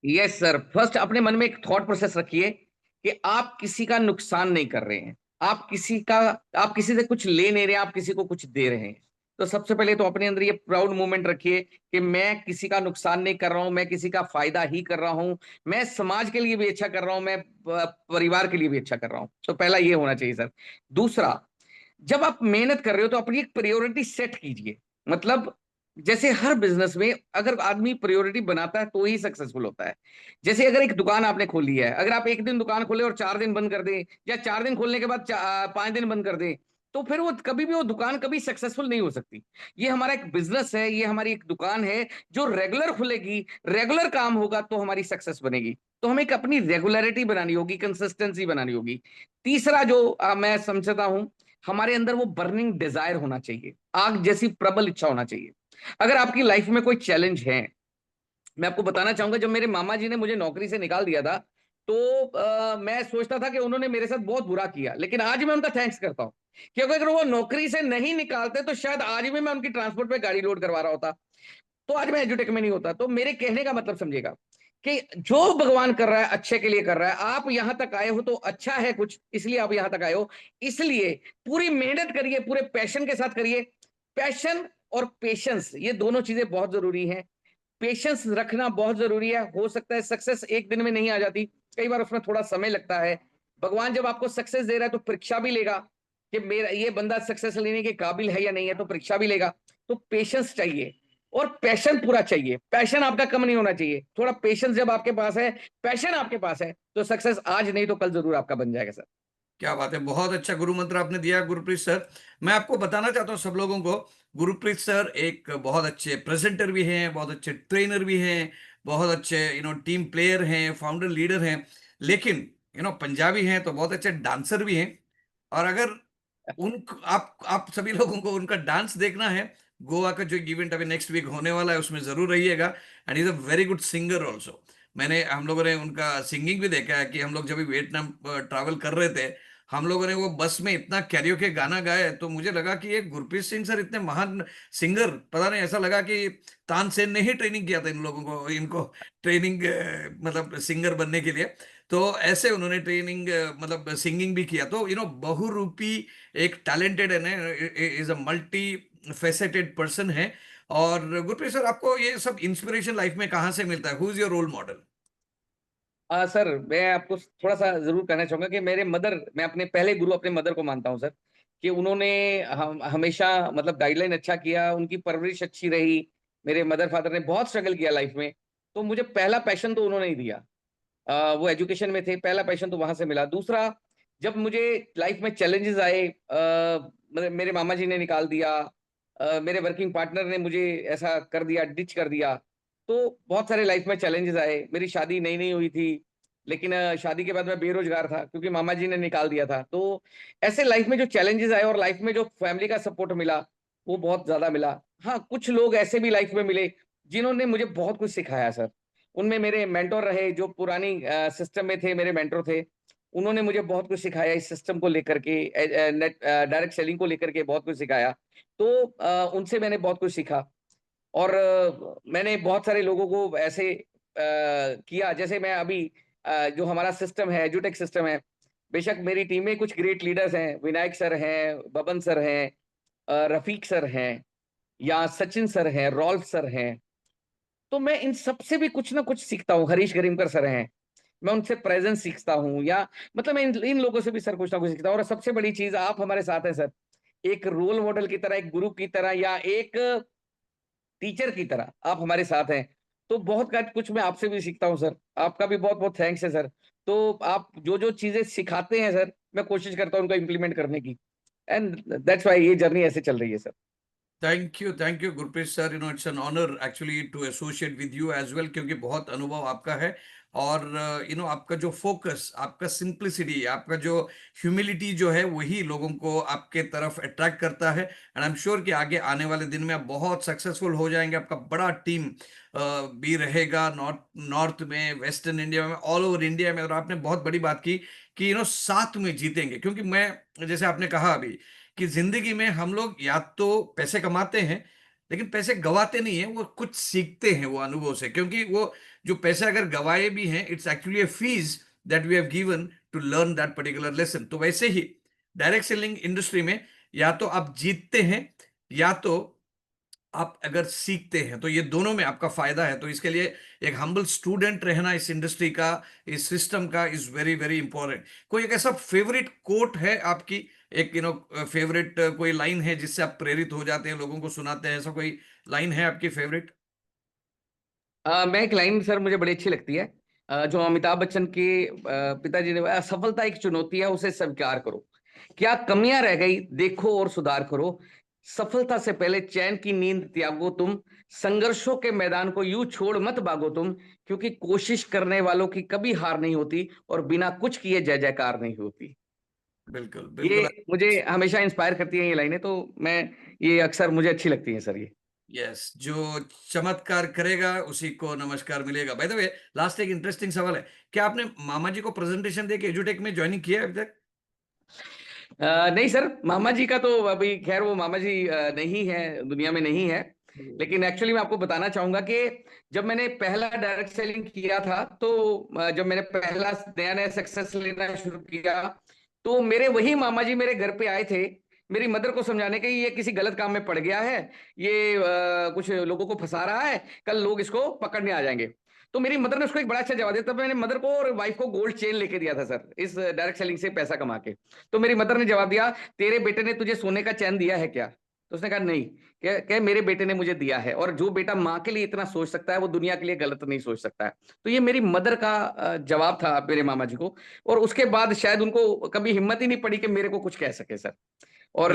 Yes sir, first अपने मन में एक थॉट प्रोसेस रखिए कि आप किसी का नुकसान नहीं कर रहे हैं, आप किसी का, आप किसी से कुछ ले नहीं रहे हैं, आप किसी को कुछ दे रहे हैं। तो सबसे पहले तो अपने अंदर ये प्राउड मूवमेंट रखिए कि मैं किसी का नुकसान नहीं कर रहा हूं, मैं किसी का फायदा ही कर रहा हूं, मैं समाज के लिए भी अच्छा कर रहा हूं, मैं परिवार के लिए भी अच्छा कर रहा हूं। तो पहला ये होना चाहिए सर। दूसरा, जब आप मेहनत कर रहे हो तो अपनी एक प्रायोरिटी सेट कीजिए। मतलब जैसे हर बिजनेस में अगर आदमी प्रायोरिटी बनाता है तो ही सक्सेसफुल होता है। जैसे अगर एक दुकान आपने खोली है, अगर आप एक दिन दुकान खोले और 4 दिन बंद कर दें, या 4 दिन खोलने के बाद 5 दिन बंद कर दें, तो फिर वो कभी भी, वो दुकान कभी सक्सेसफुल नहीं हो सकती। ये हमारा एक बिजनेस है, ये हमारी एक दुकान है जो रेगुलर खुलेगी, रेगुलर काम होगा तो हमारी सक्सेस बनेगी। तो हमें एक अपनी रेगुलरिटी बनानी होगी, कंसिस्टेंसी बनानी होगी। तीसरा जो मैं समझता हूं, हमारे अंदर वो बर्निंग डिजायर होना चाहिए, आग जैसी प्रबल इच्छा होना चाहिए। अगर आपकी लाइफ में कोई चैलेंज है, मैं आपको बताना चाहूंगा, जब मेरे मामा जी ने मुझे नौकरी से निकाल दिया था, तो मैं सोचता था कि उन्होंने मेरे साथ बहुत बुरा किया, लेकिन आज मैं उनका थैंक्स करता हूं, क्योंकि अगर वो नौकरी से नहीं निकालते तो शायद आज भी मैं उनकी ट्रांसपोर्ट पे गाड़ी लोड करवा रहा होता, तो आज मैं एजुटेक में नहीं होता। तो मेरे कहने का मतलब समझिएगा कि जो भगवान कर रहा है अच्छे के लिए कर रहा है। आप यहां तक आए हो तो अच्छा है कुछ, इसलिए आप यहां तक आए हो। इसलिए पूरी मेहनत करिए, पूरे पैशन के साथ करिए। पैशन और पेशेंस, ये दोनों चीजें बहुत जरूरी हैं। पेशेंस रखना बहुत जरूरी है। हो सकता है सक्सेस एक दिन में नहीं आ जाती, कई बार उसमें थोड़ा समय लगता है। भगवान जब आपको सक्सेस दे रहा है तो परीक्षा भी लेगा कि मेरा ये बंदा सक्सेस लेने के काबिल है या नहीं है, तो परीक्षा भी लेगा। तो पेशेंस चाहिए और पैशन पूरा चाहिए। पैशन आपका कम नहीं होना चाहिए, थोड़ा पेशेंस जब आपके पास है, पैशन आपके पास है, तो सक्सेस आज नहीं तो कल जरूर आपका बन जाएगा सर। क्या बात है, बहुत अच्छा गुरु मंत्र आपने दिया गुरप्रीत सर। मैं आपको बताना चाहता हूँ सब लोगों को, गुरप्रीत सर एक बहुत अच्छे प्रेजेंटर भी हैं, बहुत अच्छे ट्रेनर भी हैं, बहुत अच्छे टीम प्लेयर हैं, फाउंडर लीडर हैं, लेकिन पंजाबी हैं तो बहुत अच्छे डांसर भी हैं। और अगर उन आप सभी लोगों को उनका डांस देखना है, गोवा का जो इवेंट अभी नेक्स्ट वीक होने वाला है उसमें जरूर रहिएगा। And is a very good singer also. हम लोगों ने उनका सिंगिंग भी देखा है कि हम लोग जब भी वियतनाम ट्रैवल कर रहे थे, हम लोगों ने वो बस में इतना कैरियोके गाना गाया है, तो मुझे लगा कि ये गुरप्रीत सिंह सर इतने महान सिंगर, पता नहीं, ऐसा लगा कि तानसेन ने ही ट्रेनिंग किया था इन लोगों को, इनको ट्रेनिंग मतलब सिंगर बनने के लिए। तो ऐसे उन्होंने ट्रेनिंग मतलब सिंगिंग भी किया। तो बहुरूपी एक टैलेंटेड है, is a multi faceted person है। और गुरप्रीत सर, आपको ये सब इंस्पिरेशन लाइफ में कहाँ से मिलता है? Who is your role model? Sir, मैं आपको थोड़ा सा जरूर कहना चाहूंगा कि मेरे मदर, मैं अपने पहले गुरु अपने मदर को मानता हूं सर। कि उन्होंने हमेशा मतलब गाइडलाइन अच्छा किया, उनकी परवरिश अच्छी रही। मेरे मदर फादर ने बहुत स्ट्रगल किया लाइफ में, तो मुझे पहला पैशन तो उन्होंने ही दिया। वो एजुकेशन में थे, पहला पैशन तो वहां से मिला। दूसरा, जब मुझे लाइफ में चैलेंजेस आए, मेरे मामा जी ने निकाल दिया, मेरे वर्किंग पार्टनर ने मुझे ऐसा कर दिया, डिच कर दिया। तो बहुत सारे लाइफ में चैलेंजेस आए। मेरी शादी नई नई हुई थी, लेकिन शादी के बाद मैं बेरोजगार था क्योंकि मामा जी ने निकाल दिया था। तो ऐसे लाइफ में जो चैलेंजेस आए और लाइफ में जो फैमिली का सपोर्ट मिला, वो बहुत ज्यादा मिला। हाँ, कुछ लोग ऐसे भी लाइफ में मिले जिन्होंने मुझे बहुत कुछ सिखाया सर। उनमें मेरे मेंटर रहे, जो पुरानी सिस्टम में थे, मेरे मेंटर थे। उन्होंने मुझे बहुत कुछ सिखाया इस सिस्टम को लेकर के, नेट डायरेक्ट सेलिंग को लेकर के बहुत कुछ सिखाया। तो उनसे मैंने बहुत कुछ सीखा। और मैंने बहुत सारे लोगों को ऐसे किया, जैसे मैं अभी जो हमारा सिस्टम है, एजुटेक सिस्टम है, बेशक मेरी टीम में कुछ ग्रेट लीडर्स हैं, विनायक सर हैं, बबन सर हैं, रफीक सर हैं, या सचिन सर हैं, रॉल्फ सर हैं। तो मैं इन सबसे भी कुछ ना कुछ सीखता हूँ। हरीश गरिमकर सर हैं, मैं उनसे प्रेजेंस सीखता हूँ, या मतलब मैं इन लोगों से भी सर कुछ ना कुछ सीखता हूँ। और सबसे बड़ी चीज, आप हमारे साथ हैं सर, एक रोल मॉडल की तरह, एक गुरु की तरह, या एक टीचर की तरह आप हमारे साथ हैं। तो बहुत कुछ मैं आपसे भी सीखता हूँ सर। आपका भी बहुत बहुत थैंक्स है सर। तो आप जो जो चीजें सिखाते हैं सर, मैं कोशिश करता हूँ उनको इम्प्लीमेंट करने की। एंड दैट्स व्हाई ये जर्नी ऐसे चल रही है sir. Thank you Gurpreet sir. It's an honour actually to associate with you as well, क्योंकि बहुत अनुभव आपका है। और आपका जो फोकस, आपका सिंप्लिसिटी, आपका जो ह्यूमिलिटी जो है, वही लोगों को आपके तरफ अट्रैक्ट करता है। एंड आई एम श्योर कि आगे आने वाले दिन में आप बहुत सक्सेसफुल हो जाएंगे। आपका बड़ा टीम भी रहेगा, नॉर्थ में, वेस्टर्न इंडिया में, ऑल ओवर इंडिया में। और आपने बहुत बड़ी बात की कि साथ में जीतेंगे, क्योंकि मैं, जैसे आपने कहा अभी, कि जिंदगी में हम लोग या तो पैसे कमाते हैं, लेकिन पैसे गवाते नहीं है, वो कुछ सीखते हैं वो अनुभव से। क्योंकि वो जो पैसे अगर गवाए भी हैं, it's actually a fees that we have given to learn that particular lesson. तो वैसे ही डायरेक्ट सेलिंग इंडस्ट्री में या तो आप जीतते हैं, या तो आप अगर सीखते हैं, तो ये दोनों में आपका फायदा है। तो इसके लिए एक हम्बल स्टूडेंट रहना इस इंडस्ट्री का, इस सिस्टम का, इज वेरी वेरी इंपॉर्टेंट। कोई एक ऐसा फेवरेट कोट है आपकी, एक फेवरेट कोई लाइन है जिससे आप प्रेरित हो जाते हैं, लोगों को सुनाते हैं, ऐसा कोई लाइन है आपकी फेवरेट? मैं एक लाइन सर मुझे बड़ी अच्छी लगती है, जो अमिताभ बच्चन के पिताजी ने बोला, सफलता एक चुनौती है, उसे स्वीकार करो। क्या कमियां रह गई देखो और सुधार करो। सफलता से पहले चैन की नींद त्यागो तुम। संघर्षों के मैदान को यूं छोड़ मत भागो तुम। क्योंकि कोशिश करने वालों की कभी हार नहीं होती, और बिना कुछ किए जय जयकार नहीं होती। बिल्कुल बिल्कुल। ये मुझे हमेशा इंस्पायर करती है ये लाइनें, तो मैं ये अक्सर मुझे अच्छी लगती है सर ये। यस, जो चमत्कार करेगा उसी को नमस्कार मिलेगा। बाय द वे, लास्ट एक इंटरेस्टिंग सवाल है, क्या आपने मामा जी को प्रेजेंटेशन दे के एजुटेक में ज्वाइनिंग किया है अभी तक? नहीं सर, मामा जी का तो अभी खैर वो मामा जी नहीं है, दुनिया में नहीं है। लेकिन एक्चुअली मैं आपको बताना चाहूंगा कि जब मैंने पहला डायरेक्ट सेलिंग किया था, तो जब मैंने पहला नया नया सक्सेस लेना शुरू किया, तो मेरे वही मामा जी मेरे घर पे आए थे, मेरी मदर को समझाने के ये किसी गलत काम में पड़ गया है, ये कुछ लोगों को फंसा रहा है, कल लोग इसको पकड़ने आ जाएंगे। तो मेरी मदर ने उसको एक बड़ा अच्छा जवाब दिया। तब मैंने मदर को और वाइफ को गोल्ड चेन लेके दिया था सर, इस डायरेक्ट सेलिंग से पैसा कमा के। तो मेरी मदर ने जवाब दिया, तेरे बेटे ने तुझे सोने का चैन दिया है क्या? तो उसने कहा नहीं। क्या मेरे बेटे ने मुझे दिया है, और जो बेटा माँ के लिए इतना सोच सकता है, वो दुनिया के लिए गलत नहीं सोच सकता है। तो ये मेरी मदर का जवाब था मेरे मामा जी को। और उसके बाद शायद उनको कभी हिम्मत ही नहीं पड़ी कि मेरे को कुछ कह सके सर। और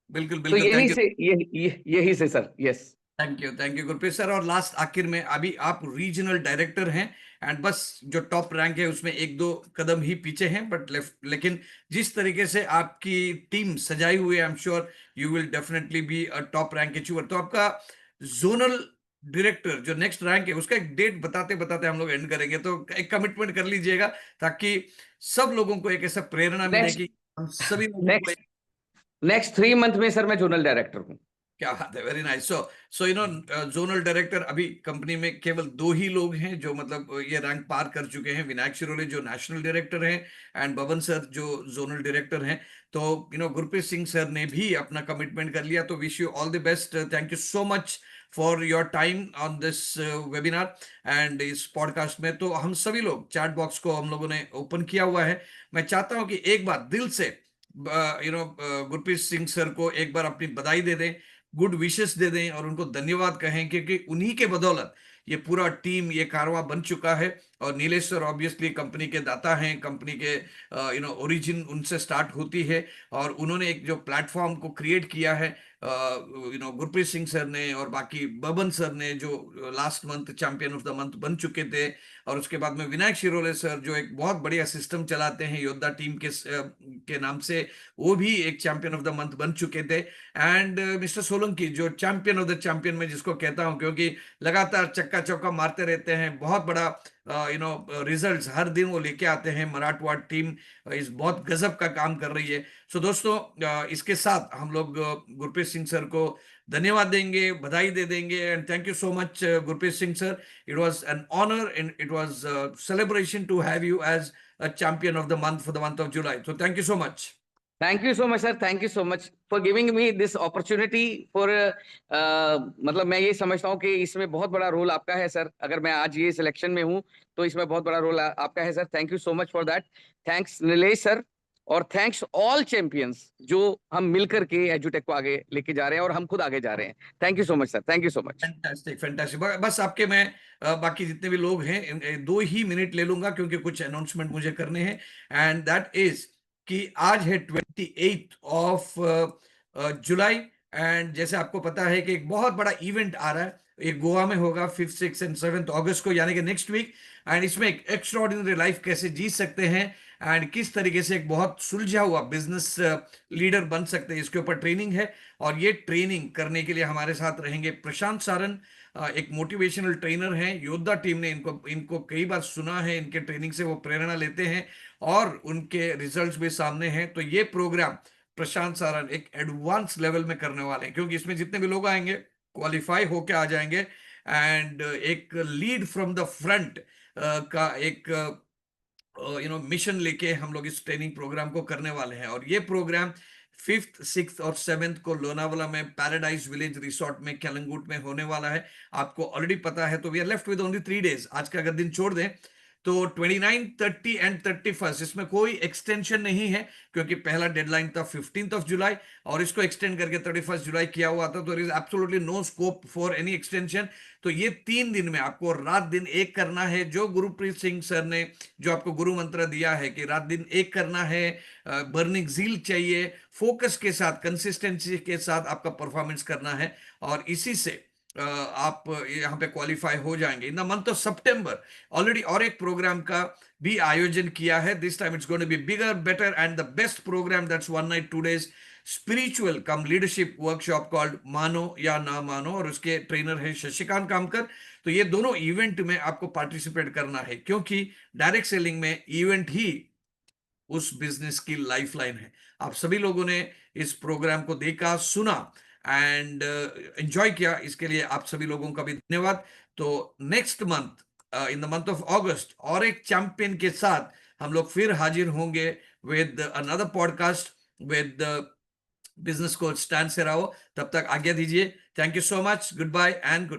बिल्कुल बिल्कुल तो बिल्कुल। यही थैंक यू। से यही से sir, yes. Thank you Gurpreet sir. और लास्ट आखिर में, अभी आप रीजनल डायरेक्टर हैं, एंड बस जो टॉप रैंक है उसमें एक दो कदम ही पीछे हैं, बट लेकिन जिस तरीके से आपकी टीम सजाई हुई है, I am sure you will definitely be a top rank achiever. तो आपका जोनल डायरेक्टर जो नेक्स्ट रैंक है, उसका एक डेट बताते बताते हम लोग एंड करेंगे, तो एक कमिटमेंट कर लीजिएगा, ताकि सब लोगों को एक ऐसा प्रेरणा मिले नेक्स्ट कि हम सभी लोगों को। नेक्स्ट नेक्स्ट 3 मंथ में सर मैं जोनल डायरेक्टर हूँ। क्या बात है, वेरी नाइस। सो जोनल डायरेक्टर अभी कंपनी में केवल दो ही लोग हैं जो मतलब ये रैंक पार कर चुके हैं, विनायक शिरोले जो नेशनल डायरेक्टर हैं, एंड बबन सर जो जोनल डायरेक्टर हैं। तो गुरप्रीत सिंह सर ने भी अपना कमिटमेंट कर लिया। तो wish you all the best. Thank you so much for your time on this webinar and इस पॉडकास्ट में। तो हम सभी लोग चैट बॉक्स को हम लोगों ने ओपन किया हुआ है। मैं चाहता हूं कि एक बार दिल से गुरप्रीत सिंह सर को एक बार अपनी बधाई दे दें, गुड विशेस दे दें, और उनको धन्यवाद कहें, क्योंकि उन्हीं के बदौलत ये पूरा टीम, ये कारवां बन चुका है। और नीलेश सर ऑब्वियसली कंपनी के दाता हैं, कंपनी के ओरिजिन उनसे स्टार्ट होती है। और उन्होंने एक जो प्लेटफॉर्म को क्रिएट किया है, गुरप्रीत सिंह सर ने और बाकी बबन सर ने, जो last month champion of the month बन चुके थे। और उसके बाद में विनायक शिरोले सर, जो एक बहुत बढ़िया सिस्टम चलाते हैं योद्धा टीम के नाम से, वो भी एक चैंपियन ऑफ द मंथ बन चुके थे। एंड मिस्टर सोलंकी, जो चैंपियन ऑफ द चैंपियन मैं जिसको कहता हूं, क्योंकि लगातार चक्का चौका मारते रहते हैं, बहुत बड़ा रिजल्ट्स हर दिन वो लेके आते हैं। मराठवाड़ टीम इस बहुत गजब का काम कर रही है। सो दोस्तों, इसके साथ हम लोग गुरप्रीत सिंह सर को धन्यवाद देंगे, बधाई दे देंगे। And thank you so much Gurpreet Singh sir, it was an honour and it was celebration to have you as a champion of the month for the month of July. So thank you so much. Thank you so much sir, thank you so much for giving me this opportunity for, मतलब मैं ये समझता हूँ कि इसमें बहुत बड़ा role आपका है सर। अगर मैं आज ये सिलेक्शन में हूँ तो इसमें बहुत बड़ा रोल आपका है sir. Thank you so much for that. Thanks Nilesh sir, और थैंक्स ऑल चैंपियंस जो हम मिलकर के एजुटेक को आगे लेके जा रहे हैं और हम खुद आगे जा रहे हैं। Thank you so much sir, thank you so much. Fantastic fantastic. बस आपके मैं बाकी जितने भी लोग हैं 2 ही मिनट ले लूंगा, क्योंकि कुछ अनाउंसमेंट मुझे करने हैं। एंड दैट इज कि आज है 28 ऑफ जुलाई। एंड जैसे आपको पता है कि एक बहुत बड़ा इवेंट आ रहा है, एक गोवा में होगा 5, 6 एंड 7 अगस्त को, यानी कि नेक्स्ट वीक। एंड इसमें एक एक्स्ट्रॉर्डिनरी लाइफ कैसे जी सकते हैं एंड किस तरीके से एक बहुत सुलझा हुआ बिजनेस लीडर बन सकते हैं, इसके ऊपर ट्रेनिंग है। और ये ट्रेनिंग करने के लिए हमारे साथ रहेंगे प्रशांत सारन, एक मोटिवेशनल ट्रेनर हैं। योद्धा टीम ने इनको इनको कई बार सुना है, इनके ट्रेनिंग से वो प्रेरणा लेते हैं और उनके रिजल्ट्स भी सामने हैं। तो ये प्रोग्राम प्रशांत सारन एक एडवांस लेवल में करने वाले हैं, क्योंकि इसमें जितने भी लोग आएंगे क्वालिफाई होके आ जाएंगे। एंड एक लीड फ्रॉम द फ्रंट का एक मिशन लेके हम लोग इस ट्रेनिंग प्रोग्राम को करने वाले हैं। और ये प्रोग्राम 5th, 6th और 7th को लोनावाला में पैराडाइज विलेज रिसोर्ट में कलंगुट में होने वाला है। आपको ऑलरेडी पता है। तो we are left with only 3 days। आज का अगर दिन छोड़ दें तो 29, 30 एंड 31 इसमें कोई एक्सटेंशन नहीं है, क्योंकि पहला डेडलाइन था 15th ऑफ जुलाई और इसको एक्सटेंड करके 31 जुलाई किया हुआ था। तो is absolutely no scope for any extension. तो ये 3 दिन में आपको रात दिन एक करना है, जो गुरप्रीत सिंह सर ने जो आपको गुरु मंत्र दिया है कि रात दिन एक करना है। बर्निंग जील चाहिए, फोकस के साथ, कंसिस्टेंसी के साथ आपका परफॉर्मेंस करना है। और इसी से आप यहाँ पे क्वालिफाई हो जाएंगे। In the month of September already और एक प्रोग्राम का भी आयोजन किया है। This time it's going to be bigger, better and the best program. That's 1 night 2 days spiritual cum leadership workshop called मानो या ना मानो, और उसके ट्रेनर है शशिकांत कामकर। तो ये दोनों इवेंट में आपको पार्टिसिपेट करना है, क्योंकि डायरेक्ट सेलिंग में इवेंट ही उस बिजनेस की लाइफलाइन है। आप सभी लोगों ने इस प्रोग्राम को देखा, सुना एंड एंजॉय किया, इसके लिए आप सभी लोगों का भी धन्यवाद। तो next month, in the month of अगस्त, और एक चैंपियन के साथ हम लोग फिर हाजिर होंगे with another podcast with business coach Stan Serrao. तब तक आज्ञा दीजिए। Thank you so much, goodbye and good